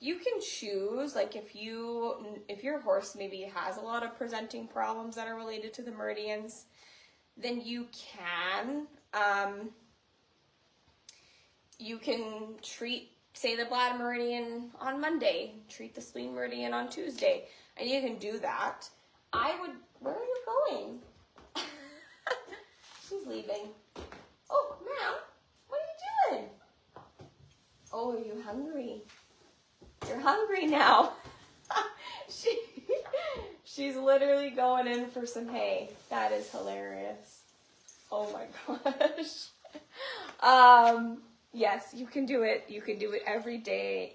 Speaker 1: you can choose, like if your horse maybe has a lot of presenting problems that are related to the meridians, then you can treat, say, the bladder meridian on Monday, treat the spleen meridian on Tuesday, and you can do that. Where are you going? She's leaving. Oh, ma'am, what are you doing? Oh, are you hungry? You're hungry now. She's literally going in for some hay. That is hilarious. Oh my gosh. Yes, you can do it. You can do it every day.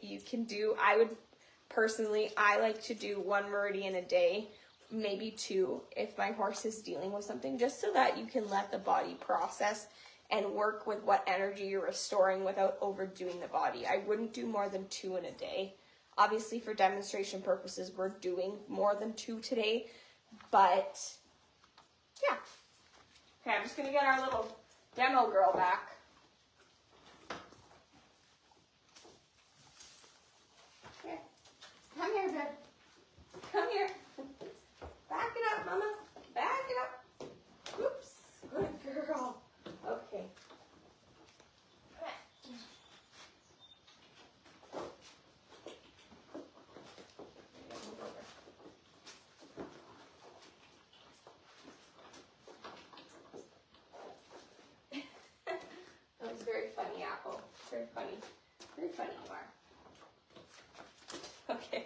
Speaker 1: I like to do 1 meridian a day, maybe 2 if my horse is dealing with something, just so that you can let the body process and work with what energy you're restoring without overdoing the body. I wouldn't do more than 2 in a day. Obviously, for demonstration purposes, we're doing more than 2 today, but yeah. Okay, I'm just gonna get our little demo girl back. Here. Come here, babe. Come here. Back it up, mama. Back it up. Oops. Good girl. Okay. That was very funny, Apple. Very funny. Very funny you are. Okay,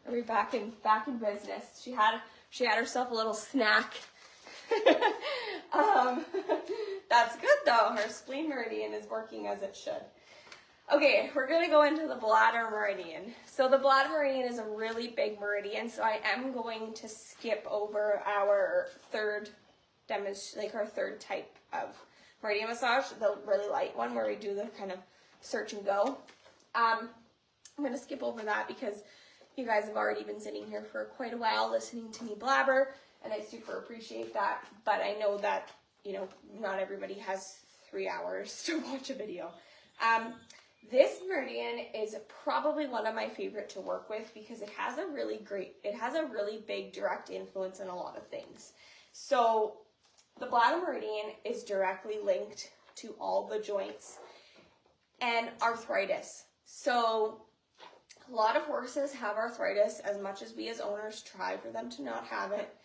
Speaker 1: are we back in business? She had herself a little snack. That's good though. Her spleen meridian is working as it should. Okay, we're gonna go into the bladder meridian. So the bladder meridian is a really big meridian, so I am going to skip over our third our third type of meridian massage, the really light one where we do the kind of search and go. I'm gonna skip over that because you guys have already been sitting here for quite a while listening to me blabber, and I super appreciate that, but I know that, you know, not everybody has 3 hours to watch a video. This meridian is probably one of my favorite to work with because it has a really big direct influence in a lot of things. So the bladder meridian is directly linked to all the joints and arthritis. So a lot of horses have arthritis. As much as we as owners try for them to not have it,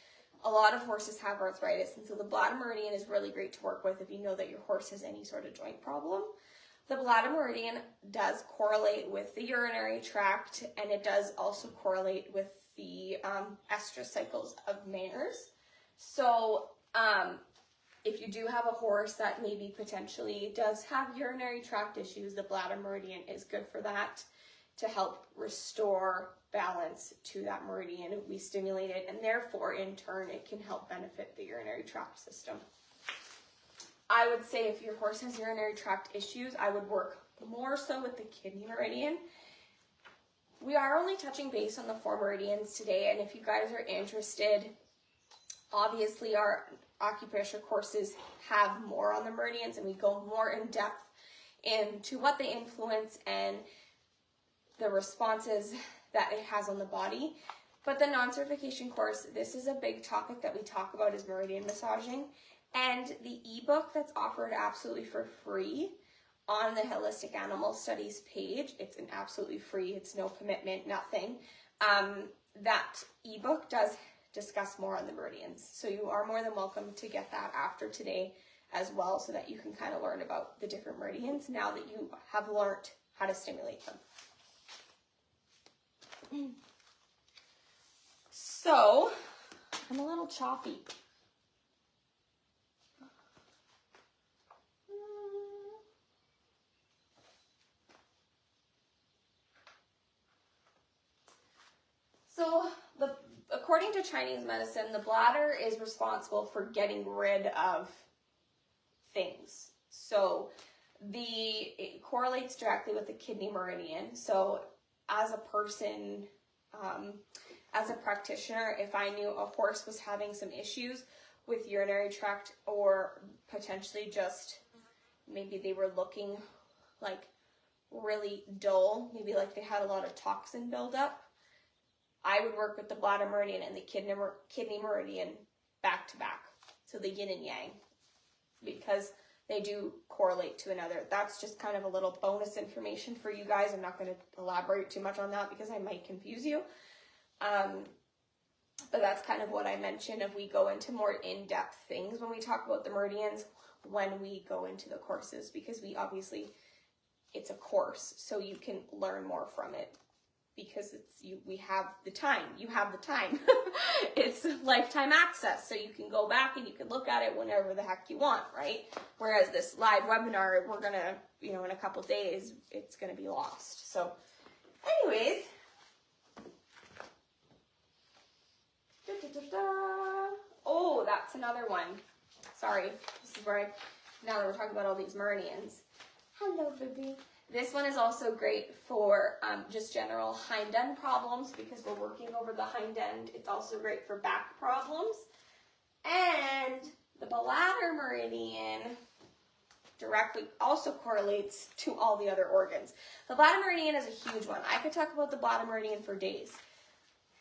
Speaker 1: a lot of horses have arthritis. And so the bladder meridian is really great to work with if you know that your horse has any sort of joint problem. The bladder meridian does correlate with the urinary tract, and it does also correlate with the estrous cycles of mares. So if you do have a horse that maybe potentially does have urinary tract issues, the bladder meridian is good for that, to help restore balance to that meridian. We stimulate it, and therefore in turn it can help benefit the urinary tract system. I would say if your horse has urinary tract issues, I would work more so with the kidney meridian. We are only touching base on the 4 meridians today, and if you guys are interested, obviously our acupressure courses have more on the meridians, and we go more in depth into what they influence and the responses that it has on the body. But the non-certification course, this is a big topic that we talk about, is meridian massaging. And the ebook that's offered absolutely for free on the Holistic Animal Studies page, it's an absolutely free, it's no commitment, nothing. That ebook does discuss more on the meridians. So you are more than welcome to get that after today as well, so that you can kind of learn about the different meridians now that you have learned how to stimulate them. So, I'm a little choppy. So, according to Chinese medicine, the bladder is responsible for getting rid of things. So, it correlates directly with the kidney meridian. So, as a person, as a practitioner, if I knew a horse was having some issues with urinary tract, or potentially just maybe they were looking like really dull, maybe like they had a lot of toxin buildup, I would work with the bladder meridian and the kidney meridian back to back. So the yin and yang, because they do correlate to another. That's just kind of a little bonus information for you guys. I'm not going to elaborate too much on that because I might confuse you. But that's kind of what I mentioned. If we go into more in-depth things when we talk about the meridians, when we go into the courses, because it's a course, so you can learn more from it, because we have the time. You have the time. It's lifetime access, so you can go back and you can look at it whenever the heck you want, right? Whereas this live webinar, we're gonna, in a couple days, it's gonna be lost. So, anyways. Oh, that's another one. Sorry, this is where now that we're talking about all these meridians. Hello, baby. This one is also great for just general hind end problems, because we're working over the hind end. It's also great for back problems. And the bladder meridian directly also correlates to all the other organs. The bladder meridian is a huge one. I could talk about the bladder meridian for days.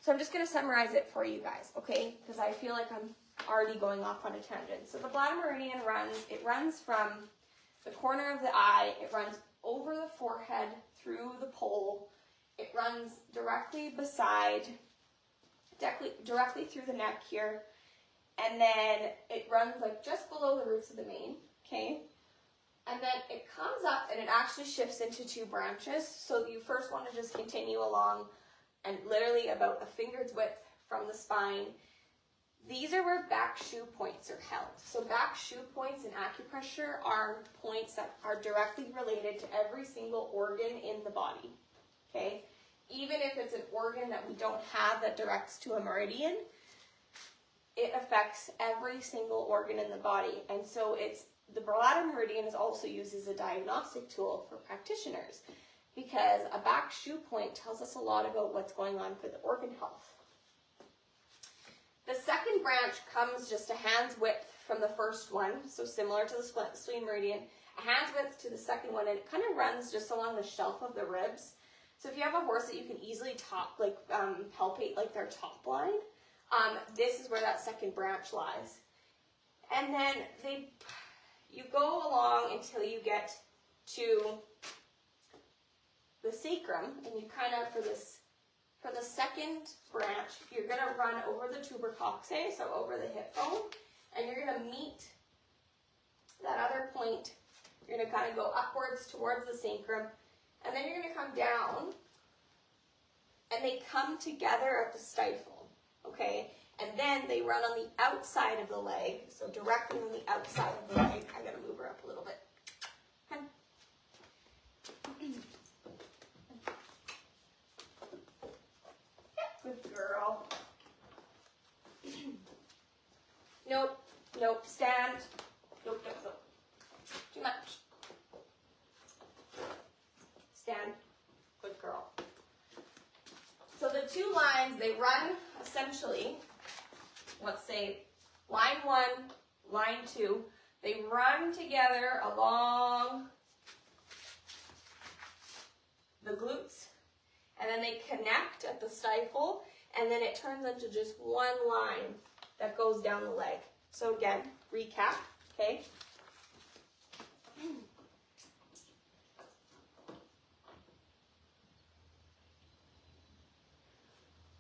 Speaker 1: So I'm just going to summarize it for you guys, okay? Because I feel like I'm already going off on a tangent. So the bladder meridian runs from the corner of the eye, it runs over the forehead, through the pole, it runs directly through the neck here, and then it runs like just below the roots of the mane, okay? And then it comes up and it actually shifts into 2 branches. So you first want to just continue along, and literally about a finger's width from the spine, These are where back shu points are held. So back shu points in acupressure are points that are directly related to every single organ in the body, okay? Even if it's an organ that we don't have that directs to a meridian, it affects every single organ in the body. And so the bladder meridian is also used as a diagnostic tool for practitioners because a back shu point tells us a lot about what's going on for the organ health. The second branch comes just a hand's width from the first one, so similar to the spleen meridian, a hand's width to the second one, and it kind of runs just along the shelf of the ribs. So if you have a horse that you can easily palpate like their top line, this is where that second branch lies. And then you go along until you get to the sacrum, and you kind of, for the second branch, you're going to run over the tubercocci, so over the hip bone, and you're going to meet that other point. You're going to kind of go upwards towards the sacrum, and then you're going to come down, and they come together at the stifle, okay? And then they run on the outside of the leg, so directly on the outside of the leg. I got to move her up a little bit. Okay. Good girl. Nope, stand. Nope. Too much. Stand. Good girl. So the two lines, they run essentially, let's say line 1, line 2, they run together along the glutes, and then they connect at the stifle, and then it turns into just one line that goes down the leg. So again, recap, okay?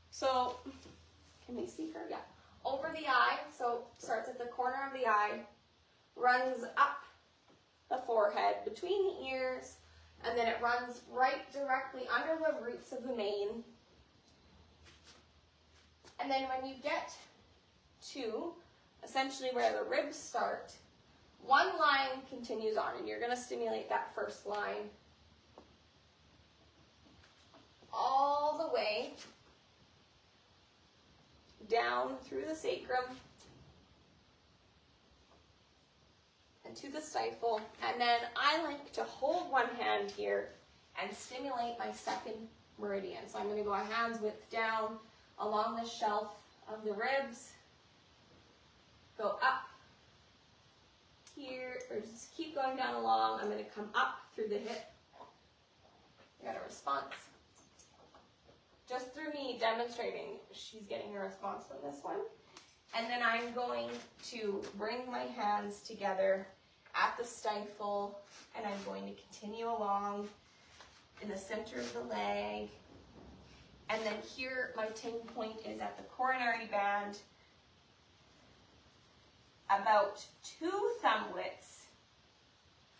Speaker 1: So, can we see her? Yeah. Over the eye, so starts at the corner of the eye, runs up the forehead, between the ears, and then it runs right directly under the roots of the mane. And then when you get to essentially where the ribs start, one line continues on, and you're going to stimulate that first line all the way down through the sacrum and to the stifle. And then I like to hold one hand here and stimulate my second meridian. So I'm going to go a hand's width down along the shelf of the ribs, go up here, or just keep going down along. I'm going to come up through the hip. I got a response. Just through me demonstrating, she's getting a response from this one. And then I'm going to bring my hands together at the stifle, and I'm going to continue along in the center of the leg. And then here, my ting point is at the coronary band, about 2 thumb widths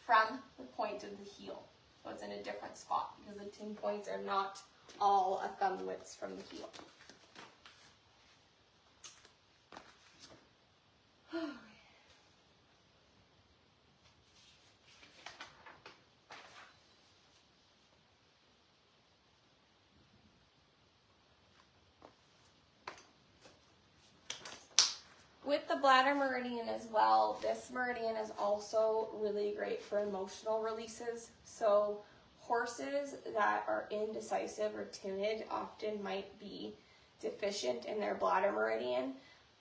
Speaker 1: from the point of the heel. So it's in a different spot because the ting points are not all a thumb width from the heel. With the bladder meridian as well, this meridian is also really great for emotional releases. So horses that are indecisive or timid often might be deficient in their bladder meridian,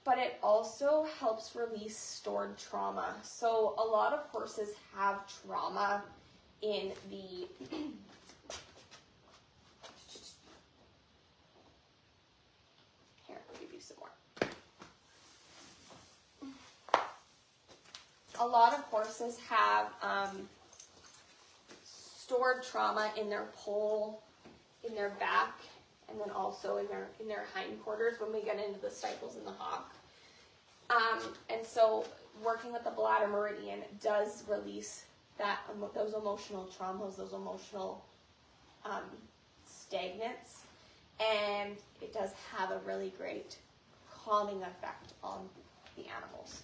Speaker 1: but it also helps release stored trauma. So a lot of horses have trauma in the here, I'll give you some more. A lot of horses have stored trauma in their poll, in their back, and then also in their hindquarters when we get into the stifles and the hock. And so working with the bladder meridian does release those emotional traumas, those emotional stagnants, and it does have a really great calming effect on the animals.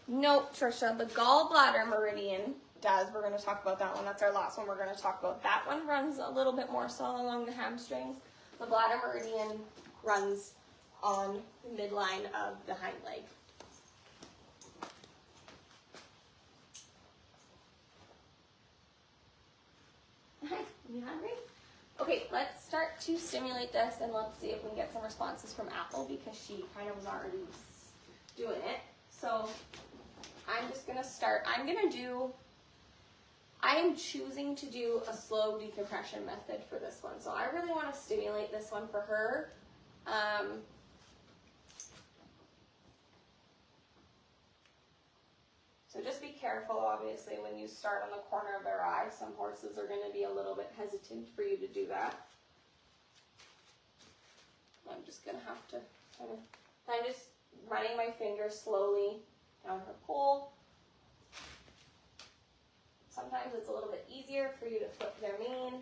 Speaker 1: Nope, Trisha, the gallbladder meridian does. We're going to talk about that one. That's our last one we're going to talk about. That one runs a little bit more so along the hamstrings. The bladder meridian runs on the midline of the hind leg. Hi, you hungry? Okay, let's start to stimulate this and let's see if we can get some responses from Apple because she kind of was already doing it. So I'm just going to start. I am choosing to do a slow decompression method for this one. So I really want to stimulate this one for her. So just be careful, obviously, when you start on the corner of their eye. Some horses are going to be a little bit hesitant for you to do that. I'm just going to have to I'm just running my fingers slowly down her pole. Sometimes it's a little bit easier for you to flip their mane.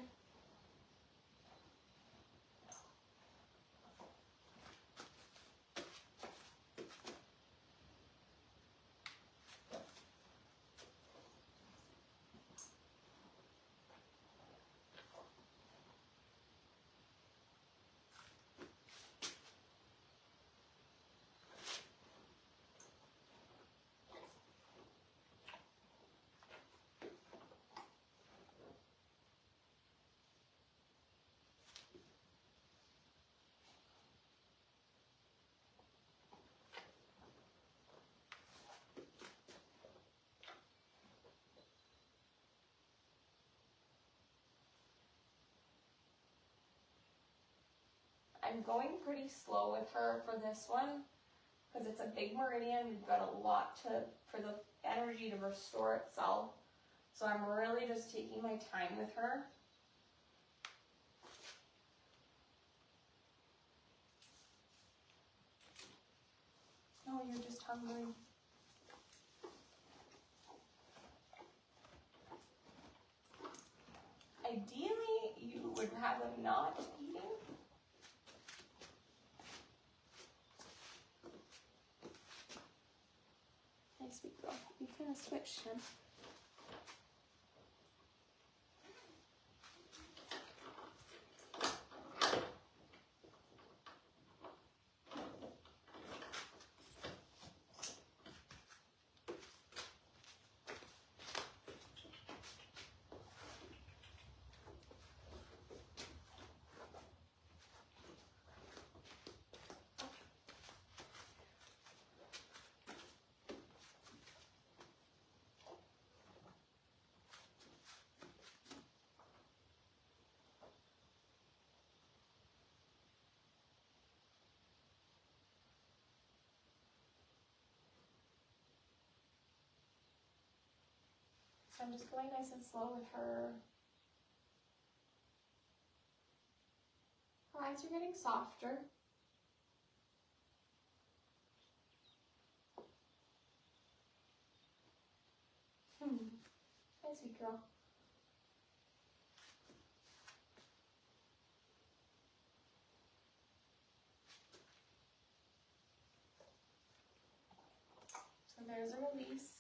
Speaker 1: I'm going pretty slow with her for this one because it's a big meridian. We've got a lot for the energy to restore itself. So I'm really just taking my time with her. Oh, you're just hungry. Ideally, you would have them not eating. Nice big girl. You kind of switched him. So I'm just going nice and slow with her. Her eyes are getting softer. Hi, sweet girl. So there's a release.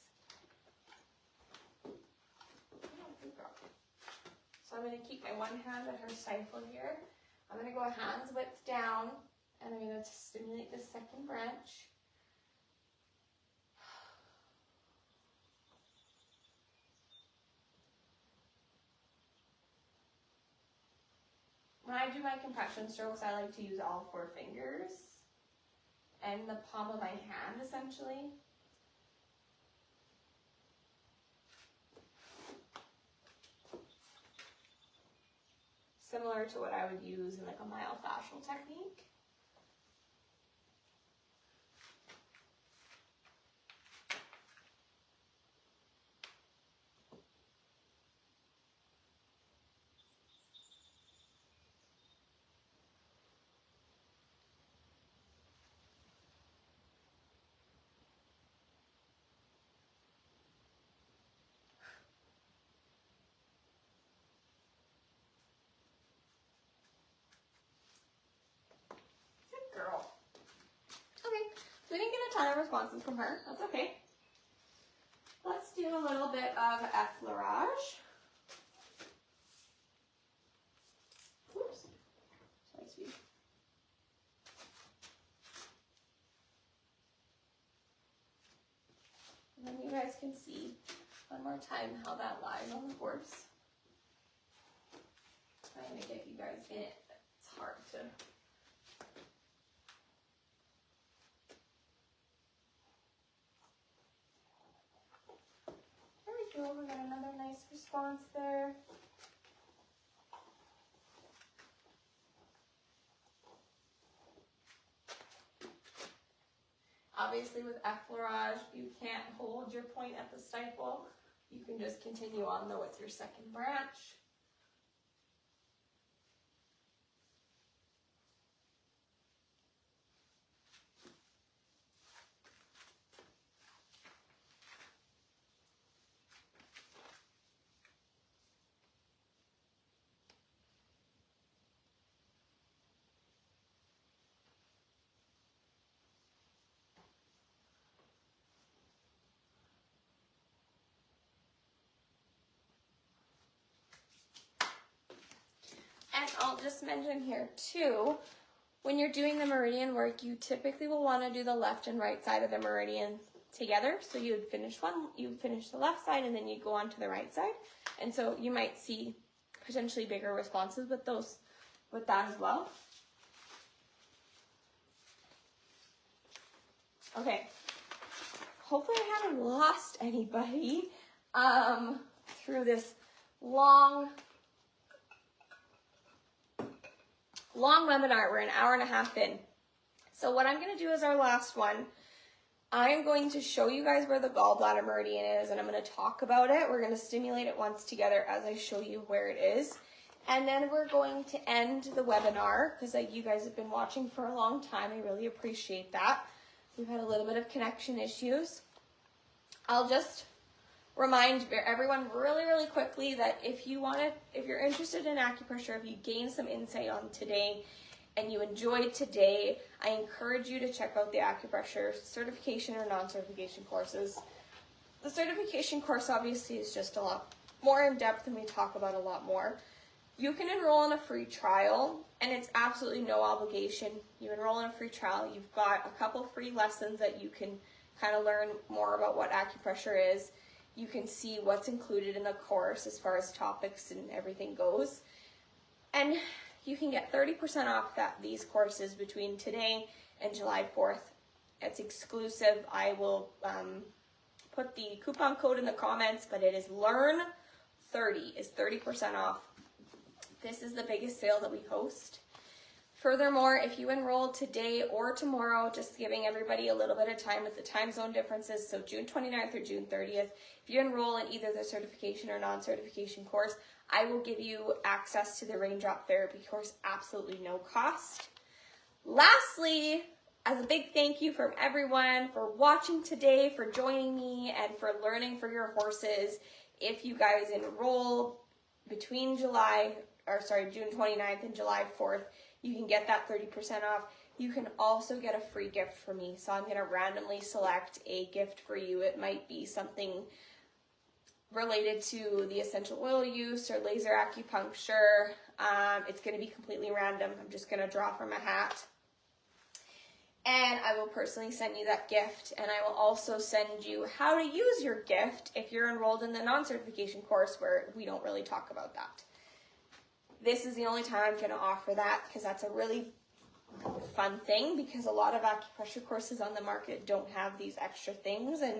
Speaker 1: So I'm going to keep my one hand at her stifle here. I'm going to go hands width down, and I'm going to stimulate the second branch. When I do my compression strokes, I like to use all 4 fingers and the palm of my hand, essentially. Similar to what I would use in like a myofascial technique. ton of responses from her. That's okay. Let's do a little bit of effleurage. Oops. Sorry, sweetie. And then you guys can see one more time how that lies on the horse. Trying to get you guys in it, but it's hard to. There we go, we got another nice response there. Obviously with effleurage, you can't hold your point at the stifle. You can just continue on though with your second branch. And I'll just mention here too, when you're doing the meridian work, you typically will want to do the left and right side of the meridian together. So you would finish one, you would finish the left side, and then you go on to the right side. And so you might see potentially bigger responses with that as well. Okay. Hopefully I haven't lost anybody through this long webinar. We're an hour and a half in. So what I'm going to do is our last one. I am going to show you guys where the gallbladder meridian is, and I'm going to talk about it. We're going to stimulate it once together as I show you where it is. And then we're going to end the webinar because you guys have been watching for a long time. I really appreciate that. We've had a little bit of connection issues. I'll just remind everyone really, really quickly that if you're interested in acupressure, if you gain some insight on today and you enjoyed today, I encourage you to check out the acupressure certification or non-certification courses. The certification course obviously is just a lot more in depth and we talk about a lot more. You can enroll in a free trial and it's absolutely no obligation. You enroll in a free trial, you've got a couple free lessons that you can kind of learn more about what acupressure is. You can see what's included in the course as far as topics and everything goes. And you can get 30% off these courses between today and July 4th. It's exclusive. I will put the coupon code in the comments, but it is LEARN30 is 30% off. This is the biggest sale that we host. Furthermore, if you enroll today or tomorrow, just giving everybody a little bit of time with the time zone differences, so June 29th or June 30th, if you enroll in either the certification or non-certification course, I will give you access to the raindrop therapy course, absolutely no cost. Lastly, as a big thank you from everyone for watching today, for joining me, and for learning for your horses, if you guys enroll between June 29th and July 4th, you can get that 30% off. You can also get a free gift from me. So I'm going to randomly select a gift for you. It might be something related to the essential oil use or laser acupuncture. It's going to be completely random. I'm just going to draw from a hat. And I will personally send you that gift. And I will also send you how to use your gift if you're enrolled in the non-certification course where we don't really talk about that. This is the only time I'm going to offer that because that's a really fun thing because a lot of acupressure courses on the market don't have these extra things, and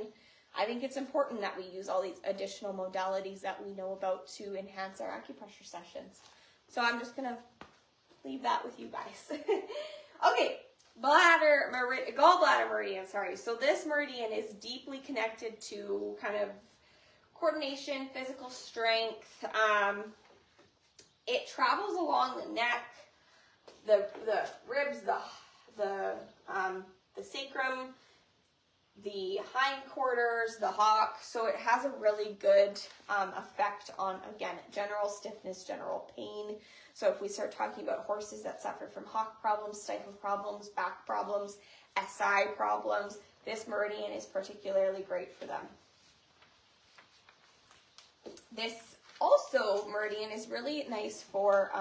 Speaker 1: I think it's important that we use all these additional modalities that we know about to enhance our acupressure sessions. So I'm just going to leave that with you guys. Okay, gallbladder meridian, sorry. So this meridian is deeply connected to kind of coordination, physical strength. It travels along the neck, the ribs, the sacrum, the hindquarters, the hock. So it has a really good effect on, again, general stiffness, general pain. So if we start talking about horses that suffer from hock problems, stifle problems, back problems, SI problems, this Meridian is particularly great for them. This also, Meridian is really nice for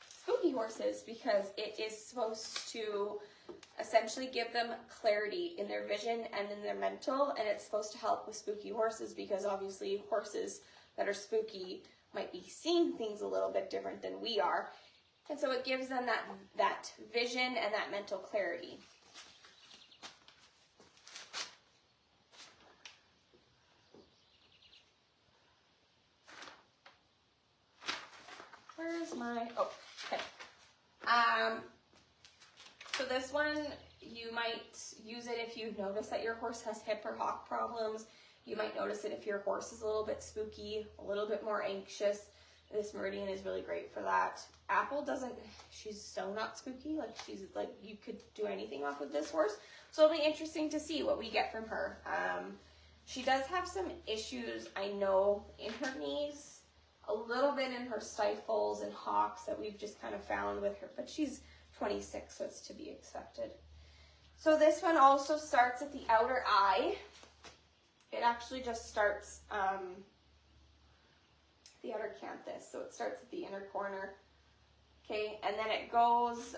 Speaker 1: spooky horses because it is supposed to essentially give them clarity in their vision and in their mental, and it's supposed to help with spooky horses because obviously horses that are spooky might be seeing things a little bit different than we are, and so it gives them that vision and that mental clarity. Where's my, oh, okay. So this one, you might use it if you notice that your horse has hip or hock problems. You might notice it if your horse is a little bit spooky, a little bit more anxious. This Meridian is really great for that. Apple doesn't, she's so not spooky. Like she's like, you could do anything off of this horse. So it'll be interesting to see what we get from her. She does have some issues, I know, in her knees, a little bit in her stifles and hocks that we've just kind of found with her, but she's 26, so it's to be expected. So this one also starts at the outer eye. It actually just starts the outer canthus, so it starts at the inner corner. Okay, and then it goes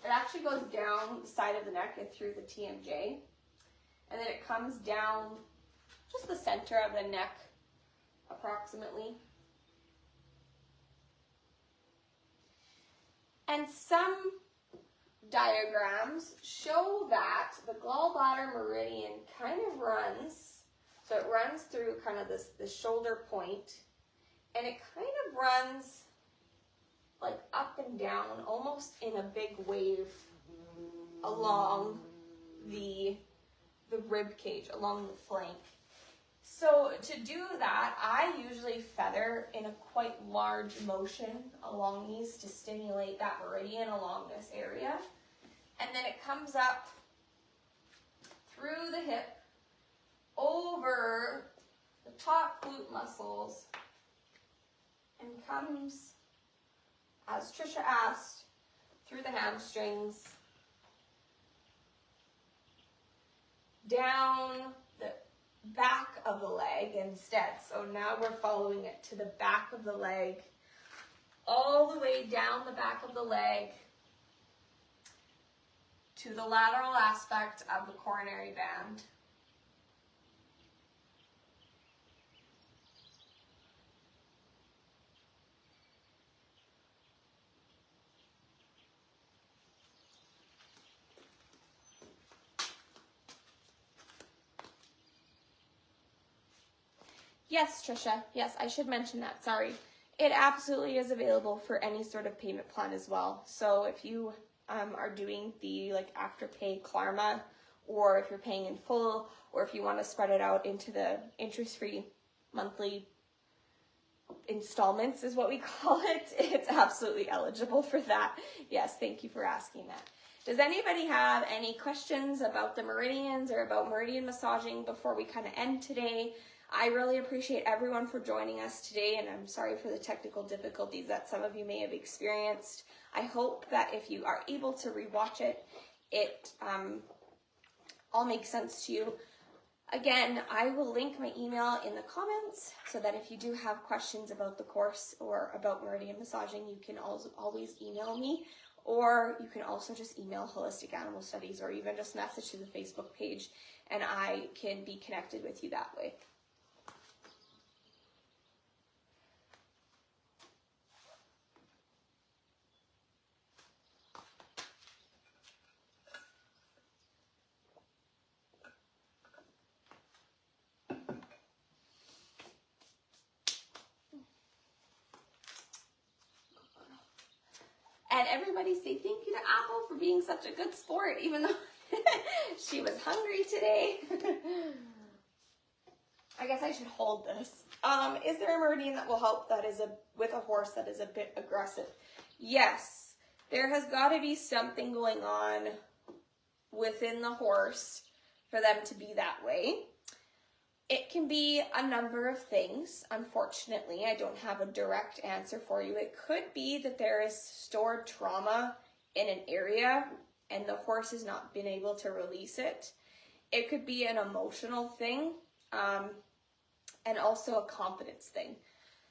Speaker 1: it actually goes down the side of the neck and through the TMJ, and then it comes down just the center of the neck approximately. And some diagrams show that the gallbladder meridian kind of runs, so it runs through kind of this shoulder point, and it kind of runs like up and down, almost in a big wave along the rib cage, along the flank. So to do that, I usually feather in a quite large motion along these to stimulate that meridian along this area. And then it comes up through the hip, over the top glute muscles, and comes, as Trisha asked, through the hamstrings, down the back of the leg instead. So now we're following it to the back of the leg, all the way down the back of the leg to the lateral aspect of the coronary band. Yes, Trisha. Yes, I should mention that. Sorry. It absolutely is available for any sort of payment plan as well. So if you are doing the Afterpay Klarma, or if you're paying in full, or if you want to spread it out into the interest-free monthly installments is what we call it, it's absolutely eligible for that. Yes, thank you for asking that. Does anybody have any questions about the meridians or about meridian massaging before we kind of end today? I really appreciate everyone for joining us today, and I'm sorry for the technical difficulties that some of you may have experienced. I hope that if you are able to rewatch it, it all makes sense to you. Again, I will link my email in the comments so that if you do have questions about the course or about meridian massaging, you can always email me, or you can also just email Holistic Animal Studies, or even just message to the Facebook page, and I can be connected with you that way. And everybody say thank you to Apple for being such a good sport, even though she was hungry today. I guess I should hold this. Is there a meridian that will help that is with a horse that is a bit aggressive? Yes, there has got to be something going on within the horse for them to be that way. It can be a number of things. Unfortunately, I don't have a direct answer for you. It could be that there is stored trauma in an area and the horse has not been able to release it. It could be an emotional thing, and also a confidence thing.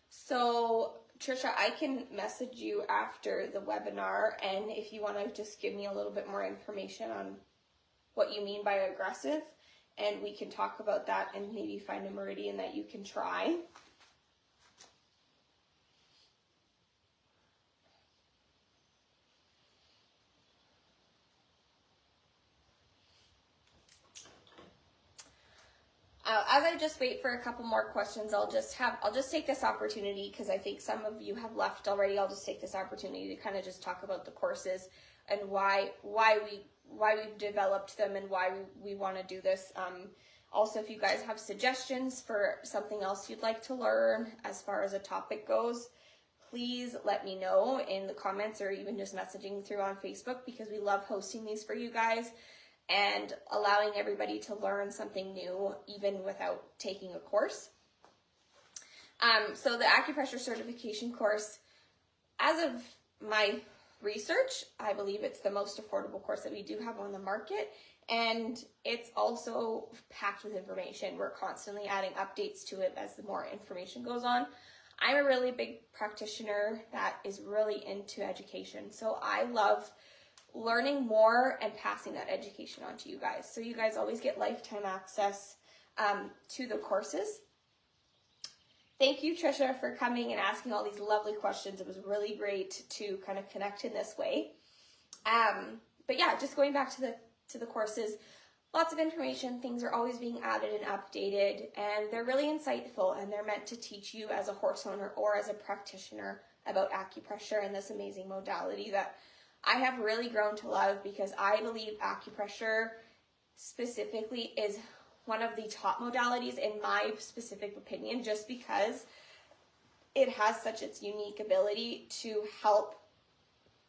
Speaker 1: So, Trisha, I can message you after the webinar, and if you want to just give me a little bit more information on what you mean by aggressive, and we can talk about that and maybe find a meridian that you can try. As I just wait for a couple more questions, I'll just take this opportunity, because I think some of you have left already. I'll just take this opportunity to kind of just talk about the courses and why we've developed them and why we want to do this. Also, if you guys have suggestions for something else you'd like to learn as far as a topic goes, please let me know in the comments or even just messaging through on Facebook, because we love hosting these for you guys and allowing everybody to learn something new even without taking a course. So the acupressure certification course, as of my research, I believe it's the most affordable course that we do have on the market, and it's also packed with information. We're constantly adding updates to it as the more information goes on. I'm a really big practitioner that is really into education, so I love learning more and passing that education on to you guys. So you guys always get lifetime access to the courses. Thank you, Trisha, for coming and asking all these lovely questions. It was really great to kind of connect in this way. But yeah, just going back to the courses, lots of information. Things are always being added and updated, and they're really insightful, and they're meant to teach you as a horse owner or as a practitioner about acupressure and this amazing modality that I have really grown to love, because I believe acupressure specifically is one of the top modalities in my specific opinion, just because it has such its unique ability to help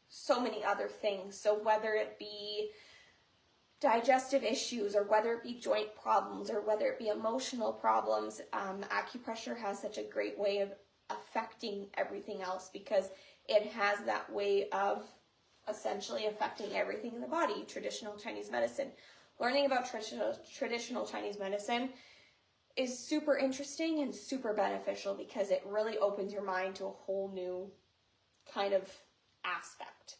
Speaker 1: so many other things. So whether it be digestive issues, or whether it be joint problems, or whether it be emotional problems, acupressure has such a great way of affecting everything else, because it has that way of essentially affecting everything in the body. Traditional Chinese medicine. Learning about traditional Chinese medicine is super interesting and super beneficial, because it really opens your mind to a whole new kind of aspect.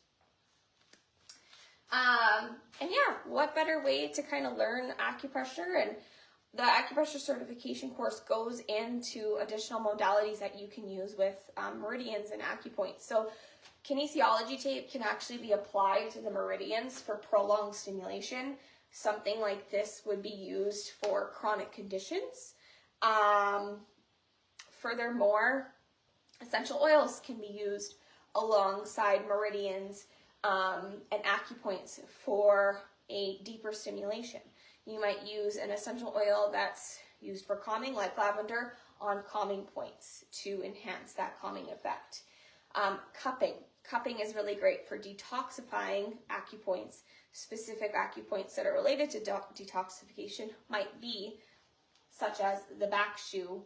Speaker 1: And yeah, what better way to kind of learn acupressure? And the acupressure certification course goes into additional modalities that you can use with meridians and acupoints. So kinesiology tape can actually be applied to the meridians for prolonged stimulation. Something like this would be used for chronic conditions. Furthermore, essential oils can be used alongside meridians and acupoints for a deeper stimulation. You might use an essential oil that's used for calming, like lavender, on calming points to enhance that calming effect. Cupping is really great for detoxifying acupoints. Specific acupoints that are related to detoxification might be such as the back shoe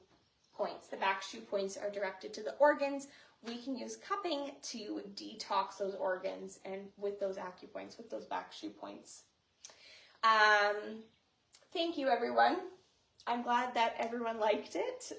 Speaker 1: points. The back shoe points are directed to the organs. We can use cupping to detox those organs, and with those acupoints, with those back shoe points. Thank you, everyone. I'm glad that everyone liked it.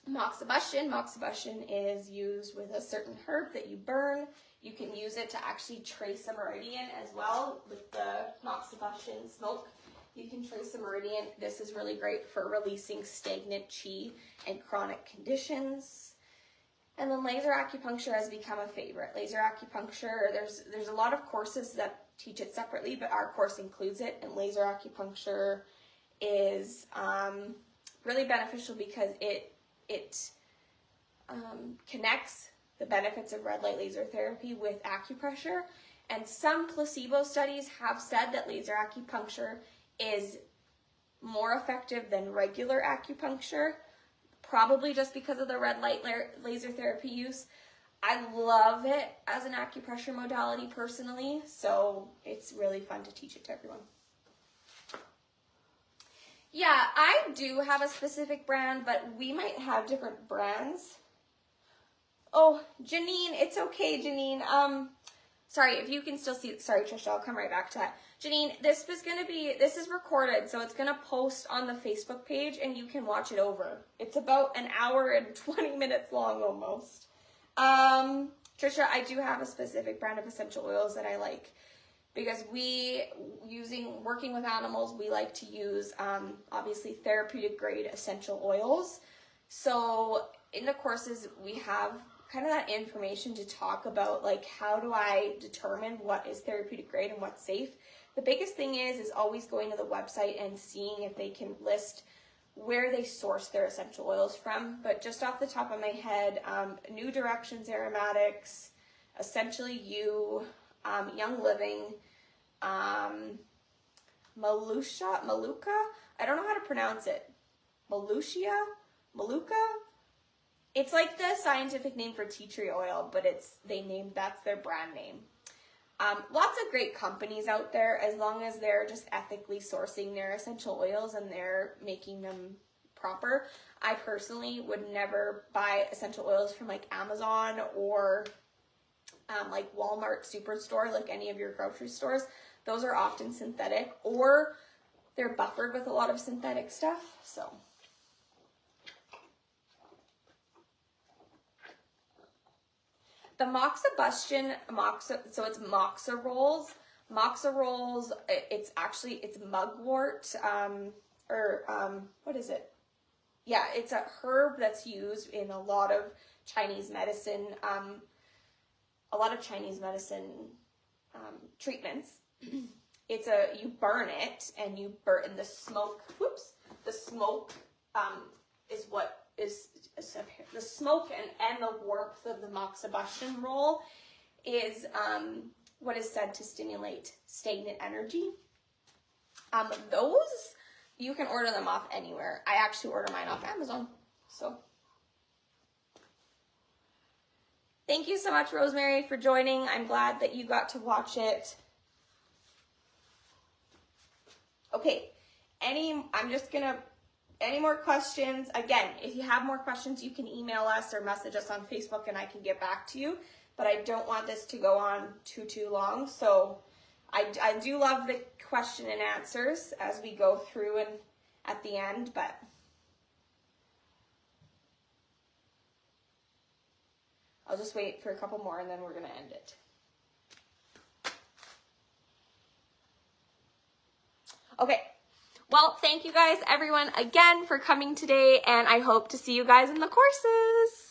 Speaker 1: Moxibustion. Moxibustion is used with a certain herb that you burn. You can use it to actually trace a meridian as well. With the moxibustion smoke, you can trace a meridian. This is really great for releasing stagnant qi and chronic conditions. And then laser acupuncture has become a favorite. Laser acupuncture, there's a lot of courses that teach it separately, but our course includes it. And laser acupuncture is really beneficial because it connects the benefits of red light laser therapy with acupressure. And some placebo studies have said that laser acupuncture is more effective than regular acupuncture, probably just because of the red light laser therapy use. I love it as an acupressure modality personally, so it's really fun to teach it to everyone. Yeah, I do have a specific brand, but we might have different brands. Oh, Janine, it's okay, Janine. Sorry, if you can still see, sorry, Trisha, I'll come right back to that. Janine, this is recorded, so it's gonna post on the Facebook page and you can watch it over. It's about an hour and 20 minutes long almost. Trisha, I do have a specific brand of essential oils that I like because working with animals, we like to use, obviously therapeutic grade essential oils. So in the courses, we have kind of that information to talk about, like, how do I determine what is therapeutic grade and what's safe. The biggest thing is always going to the website and seeing if they can list where they source their essential oils from. But just off the top of my head, New Directions Aromatics, Essentially You, Young Living, Maluka, I don't know how to pronounce it. Maluka? It's like the scientific name for tea tree oil, but that's their brand name. Lots of great companies out there, as long as they're just ethically sourcing their essential oils and they're making them proper. I personally would never buy essential oils from like Amazon or like Walmart Superstore, like any of your grocery stores. Those are often synthetic, or they're buffered with a lot of synthetic stuff, so. The Moxibustion, so it's Moxa rolls. Moxa rolls, it's mugwort, what is it? Yeah, it's a herb that's used in a lot of Chinese medicine, treatments. You burn it and you burn the smoke, the smoke is what is the smoke and the warmth of the moxibustion roll is what is said to stimulate stagnant energy. Those, you can order them off anywhere. I actually order mine off Amazon, so. Thank you so much, Rosemary, for joining. I'm glad that you got to watch it. Okay, any more questions? Again, if you have more questions, you can email us or message us on Facebook and I can get back to you. But I don't want this to go on too long. So I do love the question and answers as we go through and at the end, but I'll just wait for a couple more and then we're gonna end it. Okay. Well, thank you guys, everyone, again for coming today, and I hope to see you guys in the courses.